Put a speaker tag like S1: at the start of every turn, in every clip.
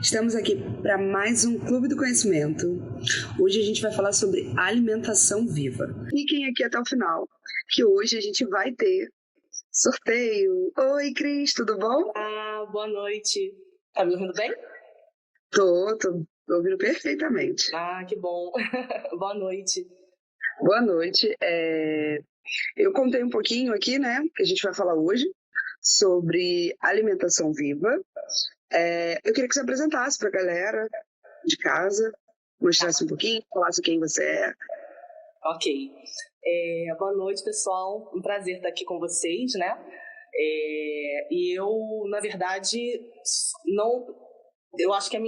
S1: Estamos aqui para mais um Clube do Conhecimento. Hoje a gente vai falar sobre alimentação viva. Fiquem aqui até o final, que hoje a gente vai ter sorteio. Oi, Cris, tudo bom?
S2: Boa noite. Tá me ouvindo bem?
S1: Tô ouvindo perfeitamente.
S2: Que bom. Boa noite.
S1: Boa noite. Eu contei um pouquinho aqui, né, que a gente vai falar hoje sobre alimentação viva. Eu queria que você apresentasse para a galera de casa, mostrasse um pouquinho, falasse quem você é.
S2: Ok. Boa noite, pessoal. Um prazer estar aqui com vocês, né? E eu, na verdade, eu acho que a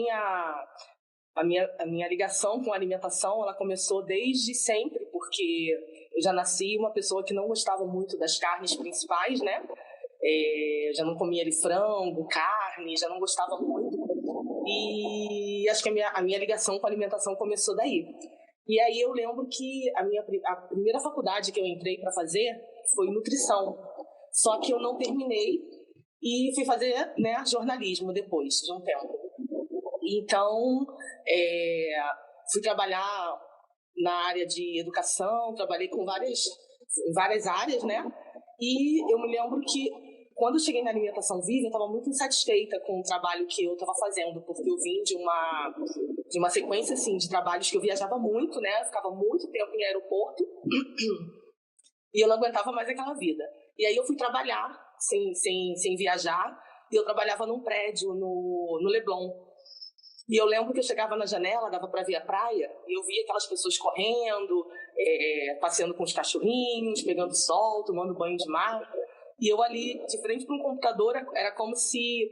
S2: minha ligação com a alimentação, ela começou desde sempre, porque eu já nasci uma pessoa que não gostava muito das carnes principais, né? Já não comia ali frango, carne, já não gostava muito. E acho que a minha ligação com a alimentação começou daí. E aí eu lembro que a primeira faculdade que eu entrei para fazer foi nutrição. Só que eu não terminei e fui fazer, né, jornalismo depois de um tempo. Então, fui trabalhar na área de educação, trabalhei com várias áreas, né? E eu me lembro que quando eu cheguei na alimentação viva, eu estava muito insatisfeita com o trabalho que eu estava fazendo, porque eu vim de uma sequência assim, de trabalhos que eu viajava muito, né? Eu ficava muito tempo em aeroporto e eu não aguentava mais aquela vida. E aí eu fui trabalhar sem viajar, e eu trabalhava num prédio no Leblon. E eu lembro que eu chegava na janela, dava para ver a praia, e eu via aquelas pessoas correndo, passeando com os cachorrinhos, pegando sol, tomando banho de mar. E eu ali, de frente para um computador, era como se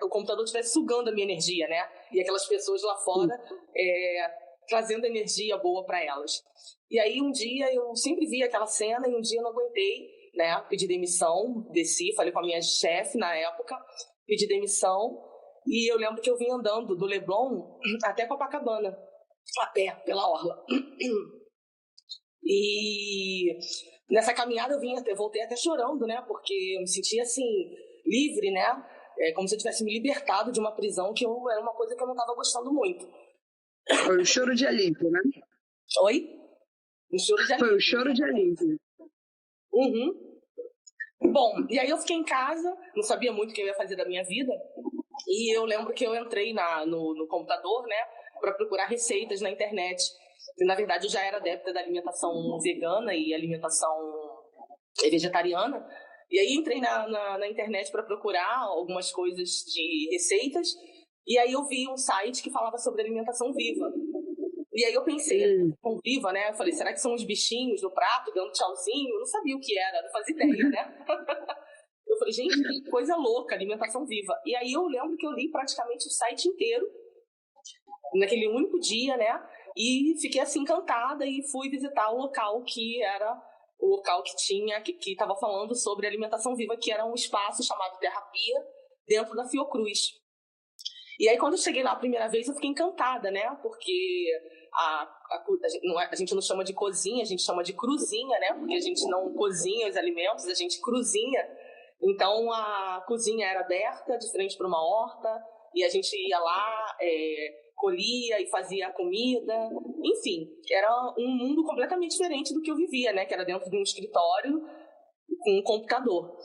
S2: o computador estivesse sugando a minha energia, né? E aquelas pessoas lá fora trazendo energia boa para elas. E aí um dia eu sempre via aquela cena e um dia eu não aguentei, né? Pedi demissão, desci, falei com a minha chefe na época, pedi demissão. E eu lembro que eu vim andando do Leblon até Copacabana, a pé, pela orla. E nessa caminhada eu voltei até chorando, né? Porque eu me sentia assim, livre, né? Como se eu tivesse me libertado de uma prisão era uma coisa que eu não estava gostando muito.
S1: Foi um choro de alívio, né?
S2: Oi? Um choro de alívio.
S1: Foi um choro de alívio.
S2: Uhum. Bom, e aí eu fiquei em casa, não sabia muito o que eu ia fazer da minha vida. E eu lembro que eu entrei no computador, né, para procurar receitas na internet. E, na verdade, eu já era adepta da alimentação vegana e alimentação vegetariana. E aí entrei na internet para procurar algumas coisas de receitas. E aí eu vi um site que falava sobre alimentação viva. E aí eu pensei, com viva, né? Eu falei, será que são os bichinhos no prato dando tchauzinho? Eu não sabia o que era, não fazia ideia, né? Eu falei, gente, que coisa louca, alimentação viva. E aí eu lembro que eu li praticamente o site inteiro, naquele único dia, né? E fiquei assim encantada e fui visitar o local que era o local que estava falando sobre alimentação viva, que era um espaço chamado Terapia, dentro da Fiocruz. E aí quando eu cheguei lá a primeira vez, eu fiquei encantada, né? Porque a gente não chama de cozinha, a gente chama de cruzinha, né? Porque a gente não cozinha os alimentos, a gente cruzinha. Então a cozinha era aberta, de frente para uma horta, e a gente ia lá, colhia e fazia a comida. Enfim, era um mundo completamente diferente do que eu vivia, né? Que era dentro de um escritório com um computador.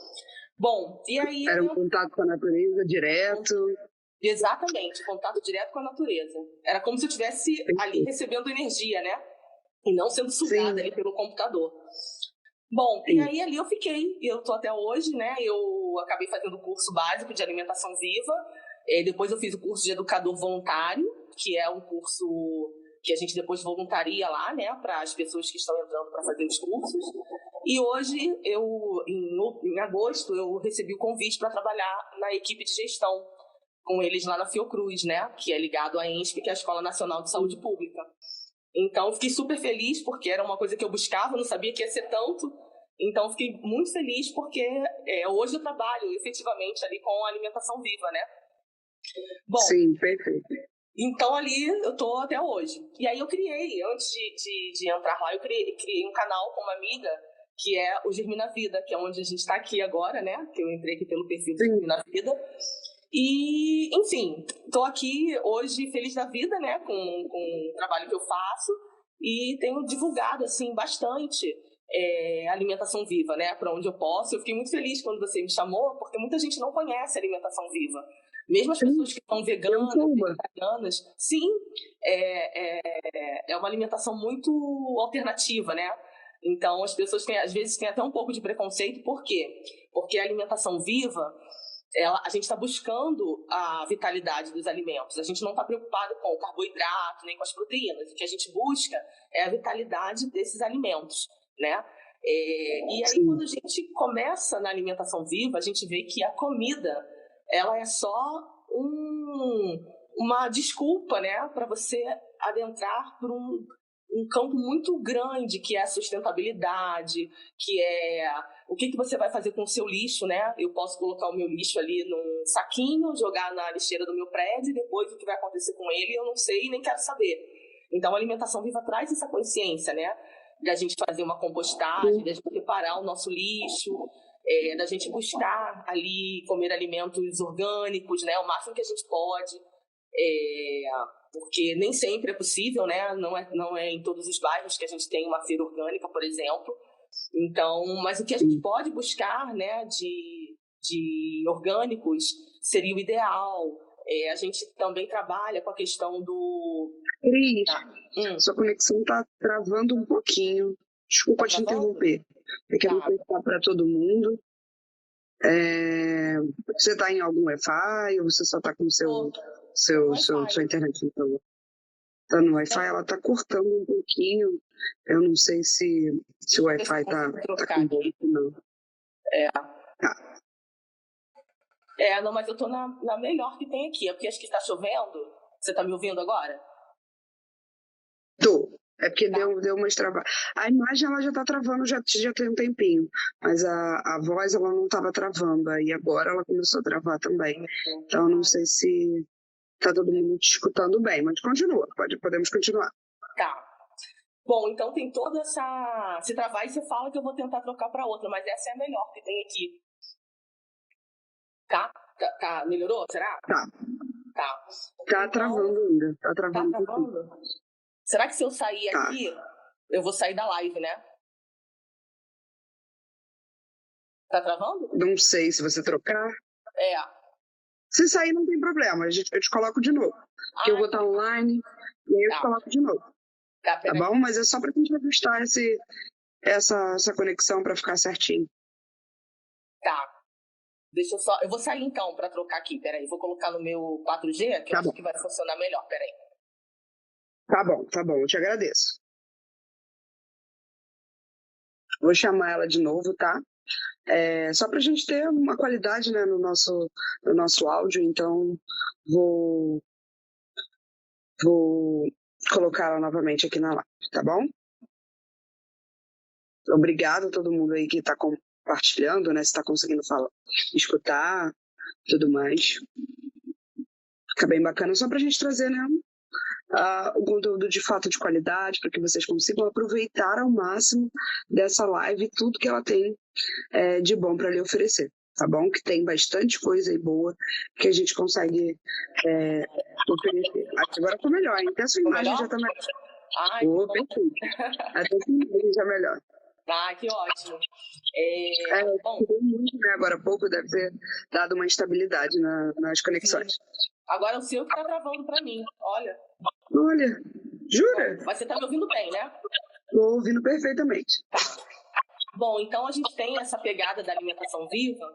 S2: Bom, e aí...
S1: Era um contato com a natureza direto.
S2: Exatamente, contato direto com a natureza. Era como se eu estivesse ali recebendo energia, né? E não sendo sugada ali pelo computador. Bom, e aí ali eu fiquei, e eu tô até hoje, né? Eu acabei fazendo o curso básico de alimentação viva, depois eu fiz o curso de educador voluntário, que é um curso que a gente depois voluntaria lá, né, para as pessoas que estão entrando para fazer os cursos. E hoje, em agosto, eu recebi o convite para trabalhar na equipe de gestão com eles lá na Fiocruz, né, que é ligado à ENSP, que é a Escola Nacional de Saúde Pública. Então, fiquei super feliz, porque era uma coisa que eu buscava, não sabia que ia ser tanto. Então, fiquei muito feliz, porque hoje eu trabalho efetivamente ali com a alimentação viva, né? Bom,
S1: sim, perfeito.
S2: Então, ali eu tô até hoje. E aí eu criei, antes de entrar lá, eu criei um canal com uma amiga, que é o Germina Vida, que é onde a gente está aqui agora, né? Que eu entrei aqui pelo perfil do Germina Vida. E, enfim, estou aqui hoje feliz da vida, né, com o trabalho que eu faço, e tenho divulgado assim bastante alimentação viva, né, para onde eu posso. Eu fiquei muito feliz quando você me chamou, porque muita gente não conhece alimentação viva. Mesmo as pessoas que são veganas, vegetarianas, sim, é uma alimentação muito alternativa, né? Então, as pessoas às vezes têm até um pouco de preconceito. Por quê? Porque a alimentação viva, a gente está buscando a vitalidade dos alimentos. A gente não está preocupado com o carboidrato, nem com as proteínas. O que a gente busca é a vitalidade desses alimentos, né? E aí, quando a gente começa na alimentação viva, a gente vê que a comida, ela é só uma desculpa, né, para você adentrar por um campo muito grande, que é a sustentabilidade, que é o que você vai fazer com o seu lixo, né? Eu posso colocar o meu lixo ali num saquinho, jogar na lixeira do meu prédio, e depois o que vai acontecer com ele eu não sei e nem quero saber. Então, a alimentação viva traz essa consciência, né? Da gente fazer uma compostagem, da gente separar o nosso lixo, da gente buscar ali comer alimentos orgânicos, né? O máximo que a gente pode. Porque nem sempre é possível, né? Não é em todos os bairros que a gente tem uma feira orgânica, por exemplo. Então, mas o que a gente pode buscar, né, de orgânicos seria o ideal. A gente também trabalha com a questão do...
S1: Cris, sua conexão está travando um pouquinho. Desculpa te interromper. É que não está para todo mundo. Você está em algum Wi-Fi ou você só está com sua internet? Então, tá no Wi-Fi, ela está cortando um pouquinho. Eu não sei se o Wi-Fi está com bom ou não.
S2: Não, mas eu estou na melhor que tem aqui. É porque acho que está chovendo. Você está me ouvindo agora?
S1: Tô. É porque deu uma travada. A imagem ela já está travando, já tem um tempinho. Mas a voz ela não estava travando. E agora ela começou a travar também. Então não sei se está todo mundo te escutando bem. Mas continua, podemos continuar.
S2: Tá. Bom, então tem toda essa... Se travar e você fala que eu vou tentar trocar para outra. Mas essa é a melhor que tem aqui. Tá? Melhorou? Será?
S1: Tá.
S2: Tá.
S1: Tá travando ainda. Tá travando.
S2: Tá travando? Será que se eu sair aqui, eu vou sair da live, né? Tá travando?
S1: Não sei, se você trocar.
S2: Se
S1: sair não tem problema, eu te coloco de novo. Porque eu vou estar online e aí eu te coloco de novo. Tá bom? Mas é só pra gente ajustar essa conexão pra ficar certinho.
S2: Tá. Deixa eu só... Eu vou sair então pra trocar aqui, peraí. Vou colocar no meu 4G, que eu acho que vai funcionar melhor, peraí.
S1: Tá bom, eu te agradeço. Vou chamar ela de novo, tá? Só pra gente ter uma qualidade, né, no nosso áudio, então vou colocar ela novamente aqui na live, tá bom? Obrigado a todo mundo aí que tá compartilhando, né, se tá conseguindo escutar, tudo mais. Fica bem bacana, só pra gente trazer, né, o conteúdo de fato de qualidade, para que vocês consigam aproveitar ao máximo dessa live tudo que ela tem de bom para lhe oferecer, tá bom? Que tem bastante coisa aí boa que a gente consegue oferecer. Agora tá melhor, hein? Até a sua imagem já tá melhor. Perfeito. Até a sua imagem já melhor.
S2: Que ótimo.
S1: Bom, muito, né? Agora há pouco deve ter dado uma estabilidade nas conexões.
S2: Sim. Agora o seu que tá travando para mim, olha.
S1: Olha, jura?
S2: Bom, mas você tá me ouvindo bem, né?
S1: Tô ouvindo perfeitamente.
S2: Bom, então a gente tem essa pegada da alimentação viva,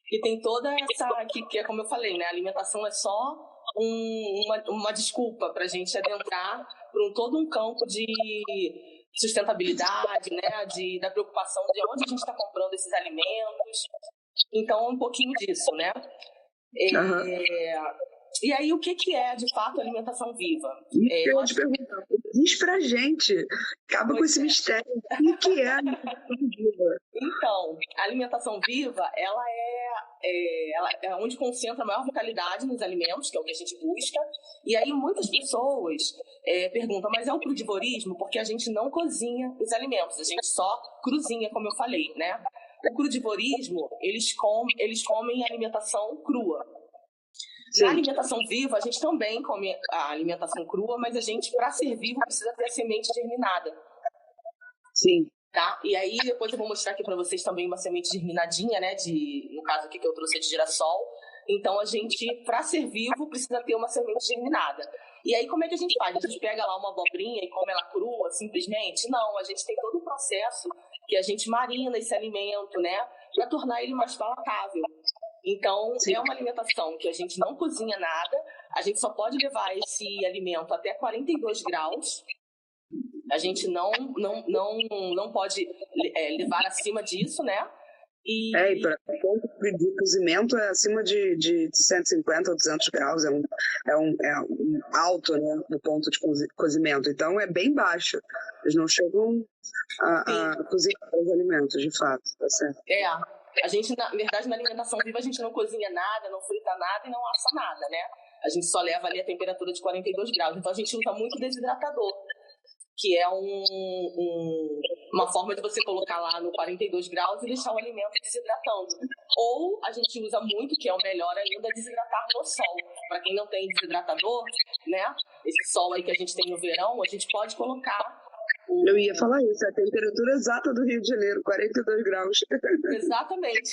S2: que tem toda essa... Que é como eu falei, né? A alimentação é só uma desculpa para a gente adentrar por todo um campo de sustentabilidade, né? Da preocupação de onde a gente está comprando esses alimentos. Então, um pouquinho disso, né? E aí, o que é, de fato, alimentação viva?
S1: Eu te pergunto, diz pra gente, acaba com esse mistério, o que é alimentação viva?
S2: Então, a alimentação viva, ela é onde concentra a maior vitalidade nos alimentos, que é o que a gente busca. E aí, muitas pessoas perguntam, mas é o crudivorismo? Porque a gente não cozinha os alimentos, a gente só cruzinha, como eu falei, né? O crudivorismo, eles comem alimentação crua. Na alimentação viva, a gente também come a alimentação crua, mas a gente, para ser vivo, precisa ter a semente germinada.
S1: Sim.
S2: Tá? E aí, depois eu vou mostrar aqui para vocês também uma semente germinadinha, né? No caso aqui que eu trouxe de girassol. Então, a gente, para ser vivo, precisa ter uma semente germinada. E aí, como é que a gente faz? A gente pega lá uma abobrinha e come ela crua, simplesmente? Não, a gente tem todo um processo que a gente marina esse alimento, né? Para tornar ele mais palatável. Então, é uma alimentação que a gente não cozinha nada, a gente só pode levar esse alimento até 42 graus. A gente não pode levar acima disso, né?
S1: E o ponto de cozimento é acima de 150 ou 200 graus, é um alto, né, no ponto de cozimento. Então, é bem baixo. Eles não chegam a cozinhar os alimentos, de fato, tá certo?
S2: A gente, na verdade, na alimentação viva, a gente não cozinha nada, não frita nada e não assa nada, né? A gente só leva ali a temperatura de 42 graus. Então, a gente usa muito desidratador, que é uma forma de você colocar lá no 42 graus e deixar o alimento desidratando. Ou a gente usa muito, que é o melhor ainda, desidratar no sol. Para quem não tem desidratador, né? Esse sol aí que a gente tem no verão, a gente pode colocar...
S1: Eu ia falar isso, a temperatura exata do Rio de Janeiro, 42 graus.
S2: Exatamente.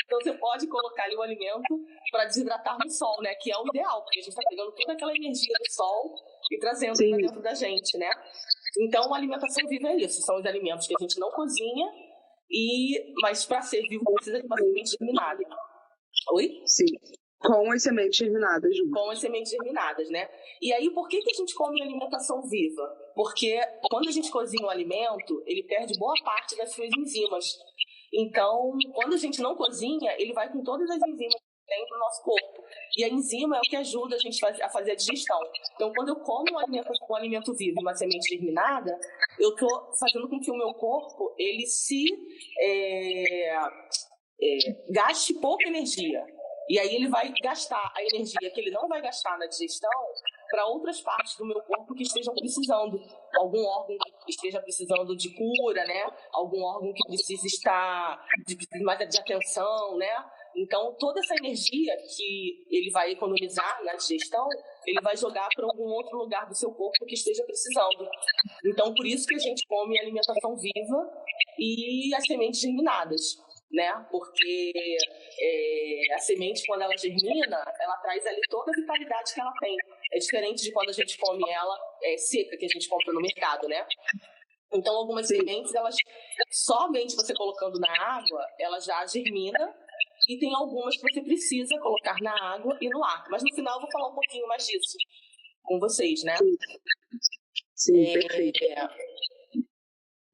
S2: Então você pode colocar ali o alimento para desidratar no sol, né? Que é o ideal, porque a gente está pegando toda aquela energia do sol e trazendo para dentro da gente, né? Então a alimentação viva é isso, são os alimentos que a gente não cozinha, mas para ser vivo precisa de uma semente germinada. Oi?
S1: Sim. Com as sementes germinadas.
S2: Com as sementes germinadas, né? E aí, por que a gente come alimentação viva? Porque quando a gente cozinha o alimento, ele perde boa parte das suas enzimas. Então, quando a gente não cozinha, ele vai com todas as enzimas que tem para o nosso corpo. E a enzima é o que ajuda a gente a fazer a digestão. Então, quando eu como um alimento vivo, uma semente germinada, eu estou fazendo com que o meu corpo ele se gaste pouca energia. E aí ele vai gastar a energia que ele não vai gastar na digestão para outras partes do meu corpo que estejam precisando. Algum órgão que esteja precisando de cura, né? Algum órgão que precise estar mais de atenção, né? Então, toda essa energia que ele vai economizar na digestão, ele vai jogar para algum outro lugar do seu corpo que esteja precisando. Então, por isso que a gente come alimentação viva e as sementes germinadas, né? Porque a semente, quando ela germina, ela traz ali toda a vitalidade que ela tem. É diferente de quando a gente come ela seca, que a gente compra no mercado, né? Então, algumas sementes, elas somente você colocando na água, ela já germina, e tem algumas que você precisa colocar na água e no ar. Mas no final eu vou falar um pouquinho mais disso com vocês, né?
S1: Sim, perfeito.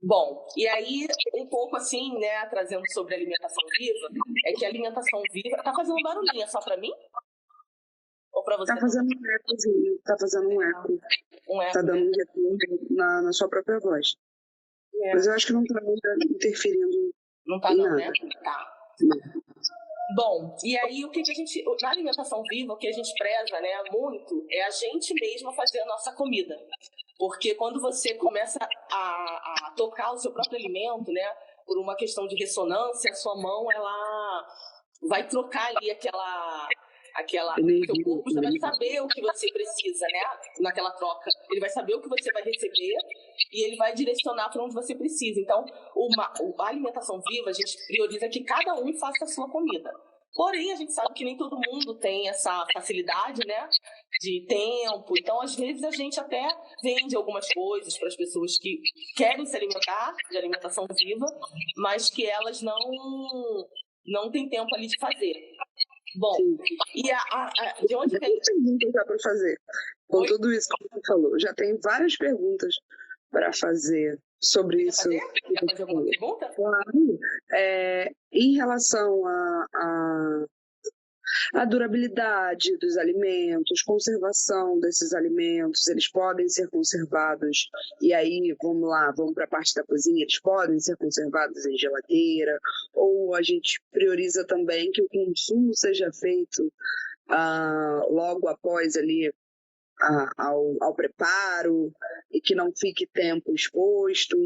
S2: Bom, e aí, um pouco assim, né, trazendo sobre a alimentação viva, é que a alimentação viva... Tá fazendo barulhinho só pra mim? Ou pra você?
S1: Tá fazendo um ecozinho, tá fazendo um eco. Tá dando um retorno na sua própria voz. Mas eu acho que não tá interferindo.
S2: Não tá não, né? Tá. Não. Bom, e aí o que a gente... Na alimentação viva, o que a gente preza, né, muito, é a gente mesma fazer a nossa comida. Porque quando você começa a tocar o seu próprio alimento, né, por uma questão de ressonância, a sua mão, ela vai trocar ali o seu corpo já vai saber o que você precisa, né, naquela troca. Ele vai saber o que você vai receber e ele vai direcionar para onde você precisa. Então, a alimentação viva, a gente prioriza que cada um faça a sua comida. Porém, a gente sabe que nem todo mundo tem essa facilidade, né, de tempo. Então, às vezes, a gente até vende algumas coisas para as pessoas que querem se alimentar de alimentação viva, mas que elas não têm tempo ali de fazer. Bom, e de onde vem...
S1: perguntas já para fazer. Com tudo isso que você falou, já tem várias perguntas para fazer sobre isso.
S2: Quer fazer alguma pergunta?
S1: Claro. Em relação à durabilidade dos alimentos, conservação desses alimentos, eles podem ser conservados, e aí, vamos para a parte da cozinha, eles podem ser conservados em geladeira, ou a gente prioriza também que o consumo seja feito logo após ali ao preparo, e que não fique tempo exposto?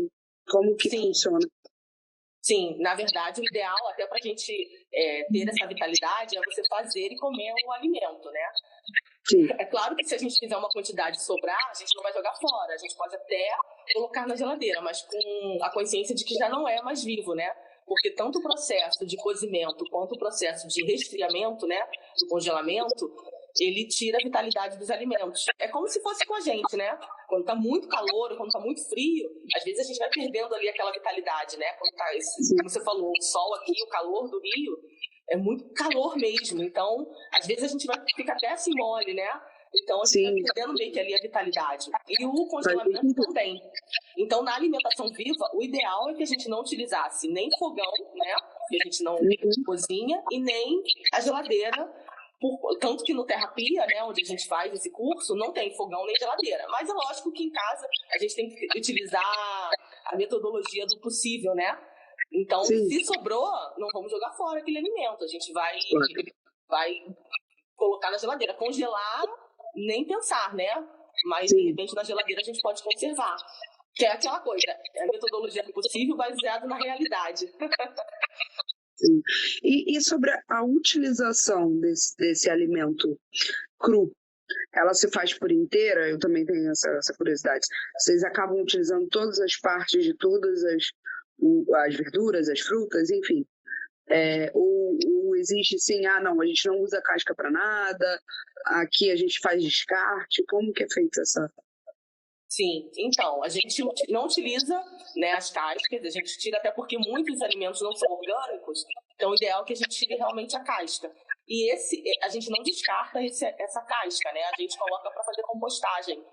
S1: Como que funciona?
S2: Sim, na verdade, o ideal, até para a gente ter essa vitalidade, é você fazer e comer o alimento, né?
S1: Sim.
S2: É claro que se a gente fizer uma quantidade sobrar, a gente não vai jogar fora. A gente pode até colocar na geladeira, mas com a consciência de que já não é mais vivo, né? Porque tanto o processo de cozimento quanto o processo de resfriamento, né, do congelamento, ele tira a vitalidade dos alimentos. É como se fosse com a gente, né? Quando tá muito calor, quando tá muito frio, às vezes a gente vai perdendo ali aquela vitalidade, né? Quando tá como você falou, o sol aqui, o calor do Rio, é muito calor mesmo. Então, às vezes a gente vai ficar até assim mole, né? Então, a gente vai perdendo meio que ali a vitalidade. E o congelamento também. Então, na alimentação viva, o ideal é que a gente não utilizasse nem fogão, né? Que a gente não cozinha, e nem a geladeira. Tanto que no Terrapia, né, onde a gente faz esse curso, não tem fogão nem geladeira. Mas é lógico que em casa a gente tem que utilizar a metodologia do possível, né? Então, se sobrou, não vamos jogar fora aquele alimento. A gente vai colocar na geladeira. Congelar, nem pensar, né? Mas, de repente, na geladeira a gente pode conservar. Que é aquela coisa, é a metodologia do possível baseada na realidade.
S1: Sim. E sobre a utilização desse alimento cru, ela se faz por inteira? Eu também tenho essa curiosidade. Vocês acabam utilizando todas as partes de todas as verduras, as frutas, enfim. Ou existe assim, não, a gente não usa casca para nada, aqui a gente faz descarte, como que é feita essa...
S2: Sim, então, a gente não utiliza, né, as cascas, a gente tira até porque muitos alimentos não são orgânicos, então o ideal é que a gente tire realmente a casca. E a gente não descarta essa casca, né, a gente coloca para fazer compostagem.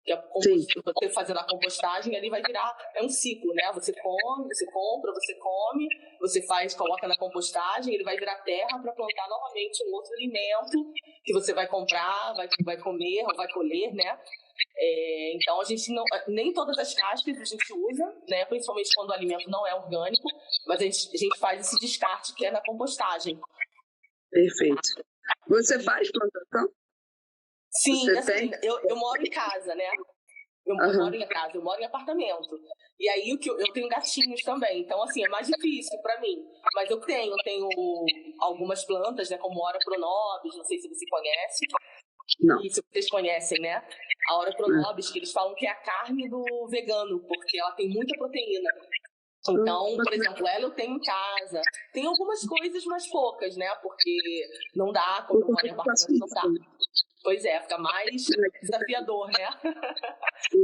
S2: Que você fazendo a compostagem, ali vai virar, é um ciclo, né? Você come, você compra, você come, você coloca na compostagem, ele vai virar terra para plantar novamente um outro alimento que você vai comprar, vai comer ou vai colher, né? Então a gente nem todas as cascas a gente usa, né? Principalmente quando o alimento não é orgânico, mas a gente faz esse descarte que é na compostagem.
S1: Perfeito. Você faz plantação?
S2: Sim, assim, eu moro em casa, né? Eu moro em casa, eu moro em apartamento. E aí eu tenho gatinhos também, então assim, é mais difícil para mim. Mas eu tenho algumas plantas, né, como Ora Pronobis, não sei se você conhece.
S1: Não.
S2: E se vocês conhecem, né? A Ora Pronobis, que eles falam que é a carne do vegano, porque ela tem muita proteína. Então, por exemplo, ela eu tenho em casa. Tem algumas coisas, mas poucas, né? Porque não dá, quando eu moro em apartamento, não dá. Pois é, fica mais desafiador, né?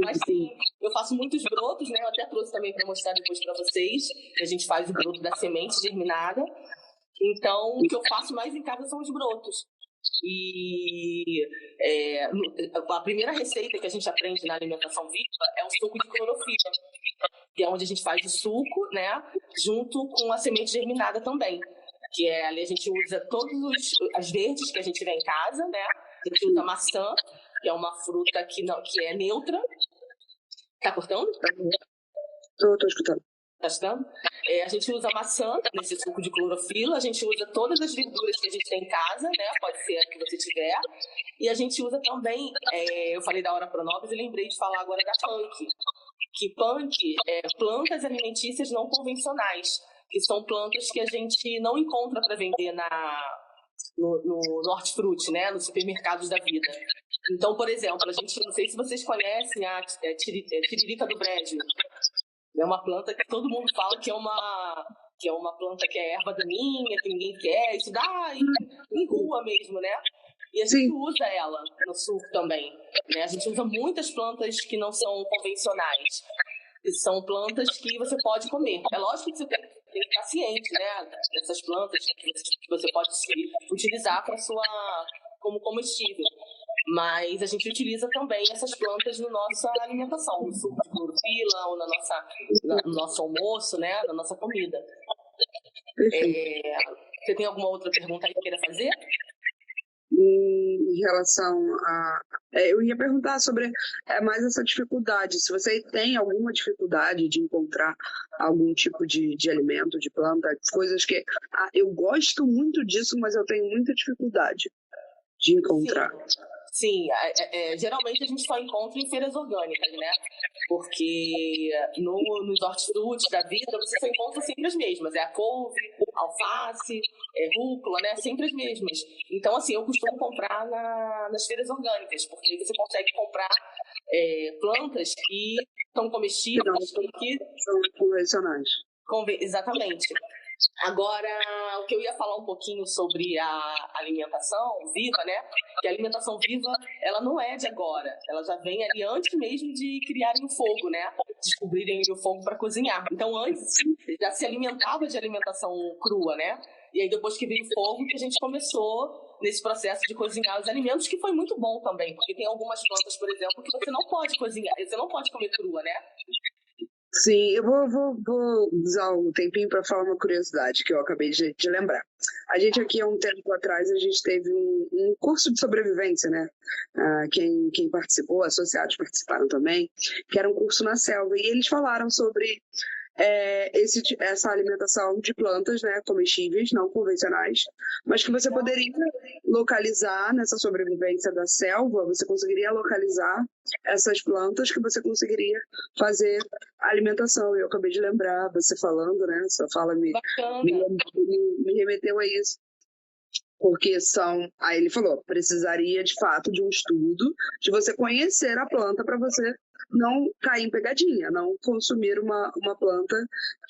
S2: Mas sim, eu faço muitos brotos, né? Eu até trouxe também para mostrar depois para vocês. A gente faz o broto da semente germinada. Então, o que eu faço mais em casa são os brotos. E a primeira receita que a gente aprende na alimentação viva é o suco de clorofila, que é onde a gente faz o suco, né? Junto com a semente germinada também. Que ali a gente usa todas as verdes que a gente tiver em casa, né? A gente usa maçã, que é uma fruta que é neutra. Tá cortando?
S1: Tô escutando.
S2: Tá escutando? A gente usa maçã nesse suco de clorofila, a gente usa todas as verduras que a gente tem em casa, né? Pode ser a que você tiver. E a gente usa também, eu falei da Ora Pronobis e lembrei de falar agora da punk. Que punk é plantas alimentícias não convencionais, que são plantas que a gente não encontra para vender no hortifruti, né, nos supermercados da vida. Então, por exemplo, a gente, não sei se vocês conhecem a tiririca do brejo. É uma planta que todo mundo fala que é uma planta que é erva daninha, que ninguém quer, isso dá em rua mesmo, né? E a gente usa ela no suco também, né? A gente usa muitas plantas que não são convencionais. E são plantas que você pode comer. É lógico que você tem que estar ciente, né, dessas plantas que você pode utilizar como comestível. Mas a gente utiliza também essas plantas na nossa alimentação, no suco de clorofila ou no nosso almoço, né, na nossa comida. Você tem alguma outra pergunta aí que queira fazer?
S1: Em relação a... eu ia perguntar sobre mais essa dificuldade, se você tem alguma dificuldade de encontrar algum tipo de alimento, de planta, coisas que... eu gosto muito disso, mas eu tenho muita dificuldade de encontrar.
S2: Sim, geralmente a gente só encontra em feiras orgânicas, né? Porque nos hortifrutis da vida você só encontra sempre as mesmas. É a couve, alface, rúcula, né? Sempre as mesmas. Então, assim, eu costumo comprar nas feiras orgânicas, porque aí você consegue comprar plantas que são comestíveis e que
S1: são convencionais.
S2: Exatamente. Agora, o que eu ia falar um pouquinho sobre a alimentação viva, né? Que a alimentação viva, ela não é de agora. Ela já vem ali antes mesmo de criarem o fogo, né? Descobrirem o fogo para cozinhar. Então, antes já se alimentava de alimentação crua, né? E aí, depois que veio o fogo, que a gente começou nesse processo de cozinhar os alimentos, que foi muito bom também. Porque tem algumas plantas, por exemplo, que você não pode cozinhar, você não pode comer crua, né?
S1: Sim, eu vou usar um tempinho para falar uma curiosidade que eu acabei de lembrar. A gente aqui, há um tempo atrás, a gente teve um curso de sobrevivência, né? Quem participou, associados participaram também, que era um curso na selva, e eles falaram sobre essa alimentação de plantas, né, comestíveis, não convencionais, mas que você poderia localizar nessa sobrevivência da selva, você conseguiria localizar essas plantas que você conseguiria fazer a alimentação. Eu acabei de lembrar, você falando, né, sua fala me remeteu a isso. Porque aí ele falou, precisaria de fato de um estudo, de você conhecer a planta para você não cair em pegadinha, não consumir uma planta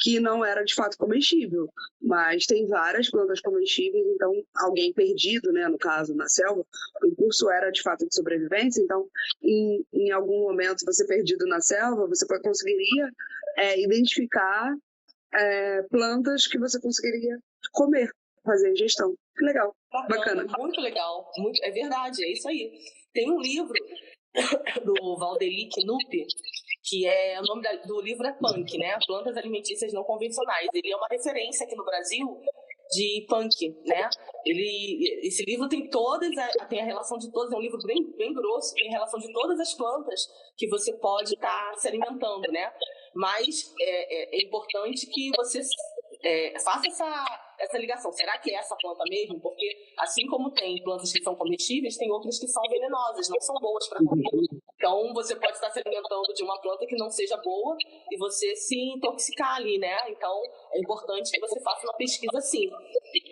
S1: que não era de fato comestível. Mas tem várias plantas comestíveis, então alguém perdido, né, no caso, na selva, o curso era de fato de sobrevivência, então em algum momento você perdido na selva, você conseguiria identificar plantas que você conseguiria comer, fazer ingestão. Que legal. Bacana.
S2: Muito legal. É verdade, é isso aí. Tem um livro do Valdeli Knupp, que o nome do livro é Punk, né? Plantas Alimentícias Não Convencionais. Ele é uma referência aqui no Brasil de punk, né? Esse livro tem a relação de todas, é um livro bem, bem grosso, tem a relação de todas as plantas que você pode estar se alimentando, né? Mas é importante que você faça essa ligação. Será que é essa planta mesmo? Porque assim como tem plantas que são comestíveis, tem outras que são venenosas, não são boas para comer. Então você pode estar se alimentando de uma planta que não seja boa e você se intoxicar ali, né? Então é importante que você faça uma pesquisa assim.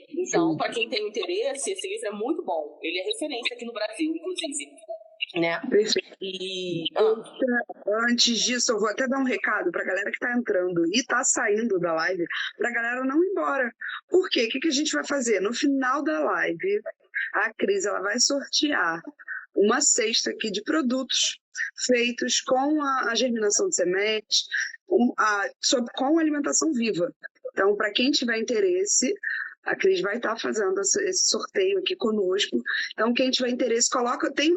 S2: Então, para quem tem interesse, esse livro é muito bom. Ele é referência aqui no Brasil, inclusive. Né?
S1: Perfeito.
S2: E
S1: antes disso, eu vou até dar um recado para a galera que está entrando e está saindo da live, para a galera não ir embora. Por quê? O que a gente vai fazer? No final da live, a Cris ela vai sortear uma cesta aqui de produtos feitos com a germinação de sementes, com alimentação viva. Então, para quem tiver interesse, a Cris vai estar fazendo esse sorteio aqui conosco. Então, quem tiver interesse, tem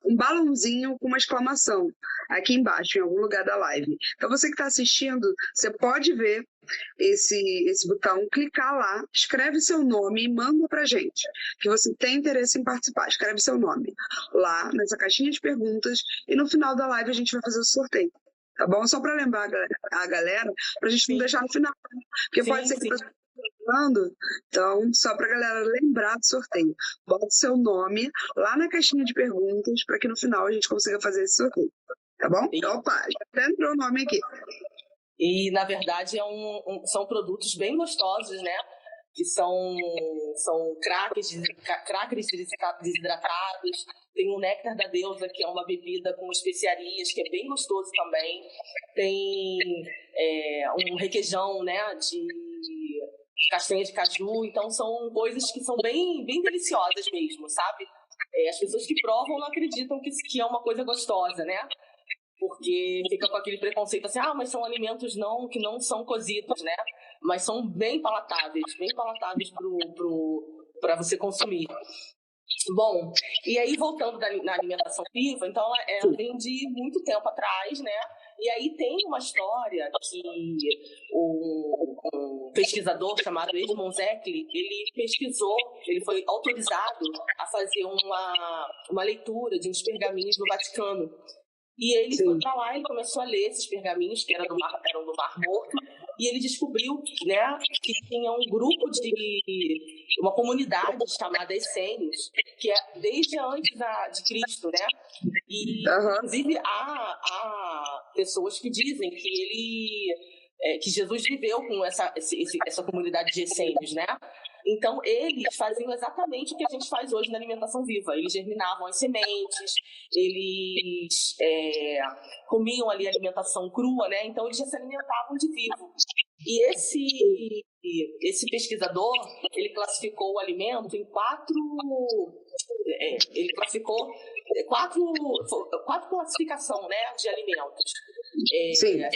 S1: um balãozinho com uma exclamação aqui embaixo, em algum lugar da live. Então, você que está assistindo, você pode ver esse botão, clicar lá, escreve seu nome e manda pra gente, que você tem interesse em participar. Escreve seu nome lá nessa caixinha de perguntas e no final da live a gente vai fazer o sorteio. Tá bom? Só para lembrar a galera, pra gente não deixar no final. Porque pode ser que então, só para a galera lembrar do sorteio, bota seu nome lá na caixinha de perguntas para que no final a gente consiga fazer esse sorteio, tá bom? Opa, já até entrou o nome aqui.
S2: E, na verdade, são produtos bem gostosos, né? Que são crackers desidratados. Tem o néctar da deusa, que é uma bebida com especiarias, que é bem gostoso também. Tem um requeijão, né, de castanha de caju. Então, são coisas que são bem, bem deliciosas mesmo, sabe? As pessoas que provam não acreditam que é uma coisa gostosa, né? Porque fica com aquele preconceito assim, mas são alimentos que não são cozidos, né? Mas são bem palatáveis para você consumir. Bom, e aí voltando na alimentação viva, então ela vem de muito tempo atrás, né? E aí tem uma história que um pesquisador chamado Edmund Zeckley, ele foi autorizado a fazer uma leitura de uns pergaminhos no Vaticano. E ele foi para lá, ele começou a ler esses pergaminhos que eram do Mar Morto, e ele descobriu, né, que tinha um grupo uma comunidade chamada Essênios, que é desde antes de Cristo, né? E, inclusive, há pessoas que dizem que Jesus viveu com essa comunidade de essênios, né? Então, eles faziam exatamente o que a gente faz hoje na alimentação viva. Eles germinavam as sementes, eles comiam ali alimentação crua, né? Então, eles já se alimentavam de vivo. E esse pesquisador, ele classificou o alimento em ele classificou quatro classificações, né, de alimentos.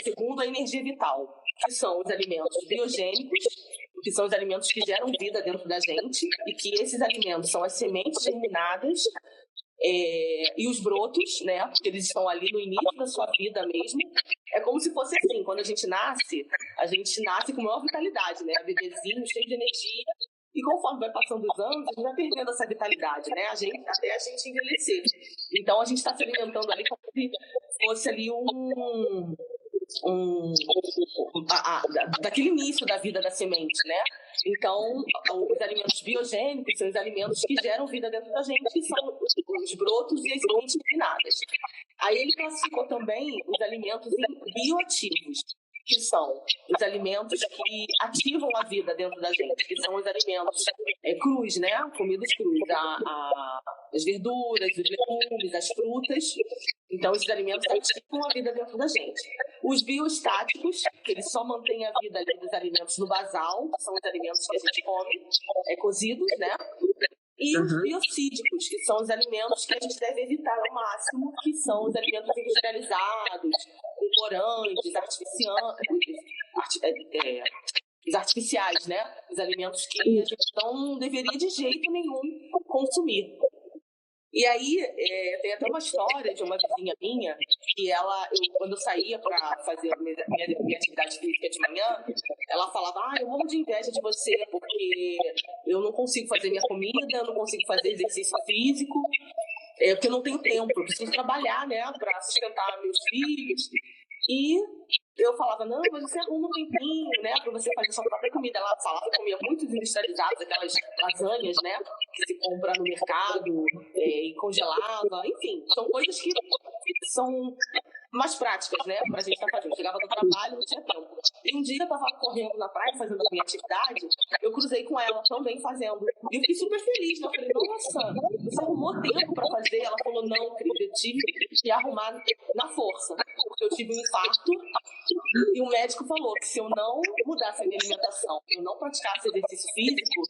S2: Segundo a energia vital, que são os alimentos biogênicos, que são os alimentos que geram vida dentro da gente, e que esses alimentos são as sementes germinadas e os brotos, né, porque eles estão ali no início da sua vida mesmo. É como se fosse assim, quando a gente nasce com maior vitalidade, né, bebezinho, cheio de energia, e conforme vai passando os anos, a gente vai perdendo essa vitalidade, né, até a gente envelhecer. Então, a gente está se alimentando ali como se fosse ali daquele início da vida da semente, né? Então, os alimentos biogênicos são os alimentos que geram vida dentro da gente, que são os brotos e as sementes germinadas. Aí ele classificou também os alimentos em bioativos, que são os alimentos que ativam a vida dentro da gente, que são os alimentos crus, né? Comidos crus, as verduras, os legumes, as frutas. Então, esses alimentos ativam a vida dentro da gente. Os biostáticos, que eles só mantêm a vida ali dos alimentos no basal, que são os alimentos que a gente come cozidos, né? E os biocídicos, que são os alimentos que a gente deve evitar ao máximo, que são os alimentos industrializados, com corantes, os artificiais, né? Os alimentos que a gente não deveria de jeito nenhum consumir. E aí, tem até uma história de uma vizinha minha, que quando eu saía para fazer a minha atividade física de manhã, ela falava, eu morro de inveja de você, porque eu não consigo fazer minha comida, eu não consigo fazer exercício físico, porque eu não tenho tempo, eu preciso trabalhar, né, para sustentar meus filhos. E eu falava, não, mas você arruma um tempinho, né, para você fazer sua própria comida. Ela falava que comia muitos industrializados, aquelas lasanhas, né, que se compra no mercado e congelava. Enfim, são coisas que são mais práticas, né, pra gente estar fazendo. Eu chegava do trabalho, não tinha tempo. E um dia eu estava correndo na praia, fazendo a minha atividade, eu cruzei com ela também fazendo. E eu fiquei super feliz, né? Eu falei, nossa, você arrumou tempo para fazer? Ela falou, não, querida, eu tive que arrumar na força, porque eu tive um infarto e o médico falou que se eu não mudasse a minha alimentação, se eu não praticasse exercício físico,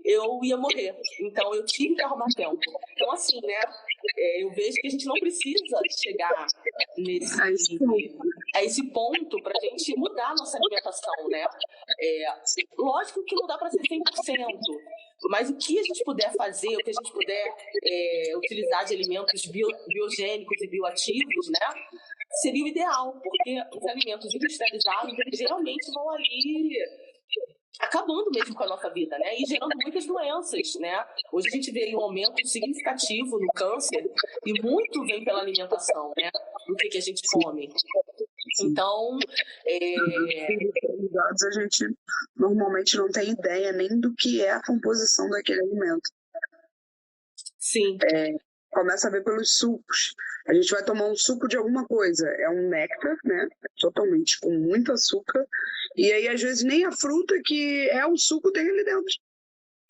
S2: eu ia morrer. Então, eu tive que arrumar tempo. Então, assim, né, eu vejo que a gente não precisa chegar a esse ponto para a gente mudar a nossa alimentação, né? Lógico que não dá para ser 100%, mas o que a gente puder fazer, o que a gente puder utilizar de alimentos biogênicos e bioativos, né, seria o ideal, porque os alimentos industrializados, eles geralmente vão ali acabando mesmo com a nossa vida, né? E gerando muitas doenças, né? Hoje a gente vê um aumento significativo no câncer e muito vem pela alimentação, né? Do que a gente come. Então,
S1: a gente normalmente não tem ideia nem do que é a composição daquele alimento.
S2: Sim.
S1: Começa a ver pelos sucos. A gente vai tomar um suco de alguma coisa, é um néctar, né? Totalmente com muito açúcar. E aí, às vezes, nem a fruta que é o suco tem ali dentro.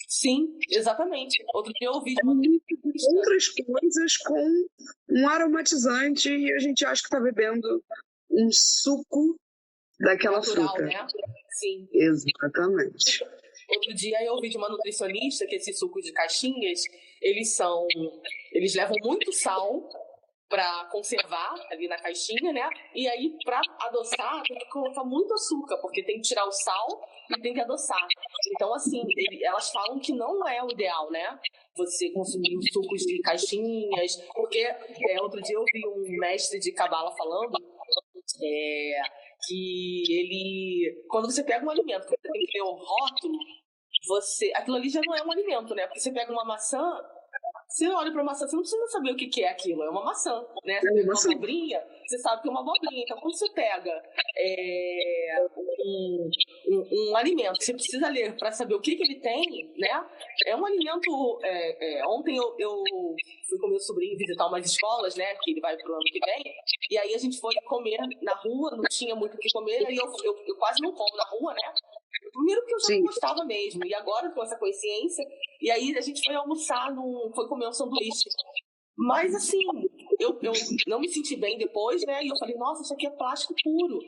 S2: Sim, exatamente. Outro dia eu ouvi de uma
S1: outras coisas com um aromatizante e a gente acha que está bebendo um suco daquela
S2: natural,
S1: fruta.
S2: Né? Sim.
S1: Exatamente.
S2: Outro dia eu ouvi de uma nutricionista que esses sucos de caixinhas, eles levam muito sal para conservar ali na caixinha, né? E aí, para adoçar, tem que colocar muito açúcar, porque tem que tirar o sal e tem que adoçar. Então, assim, elas falam que não é o ideal, né? Você consumir os sucos de caixinhas, porque outro dia eu vi um mestre de cabala falando que quando você pega um alimento, você tem que ver o rótulo, aquilo ali já não é um alimento, né? Porque você pega uma maçã, Você olha para maçã, você não precisa saber o que é aquilo, é uma maçã, né? Você pega uma abobrinha, você sabe que é uma abobrinha. Então, quando você pega um alimento que você precisa ler para saber o que ele tem, né? É um alimento... ontem eu fui com meu sobrinho visitar umas escolas, né? Que ele vai pro ano que vem. E aí a gente foi comer na rua, não tinha muito o que comer. Aí eu quase não como na rua, né? Primeiro que eu já não gostava mesmo. E agora com essa consciência... E aí a gente foi almoçar, foi comer um sanduíche. Mas assim, eu não me senti bem depois, né? E eu falei, nossa, isso aqui é plástico puro.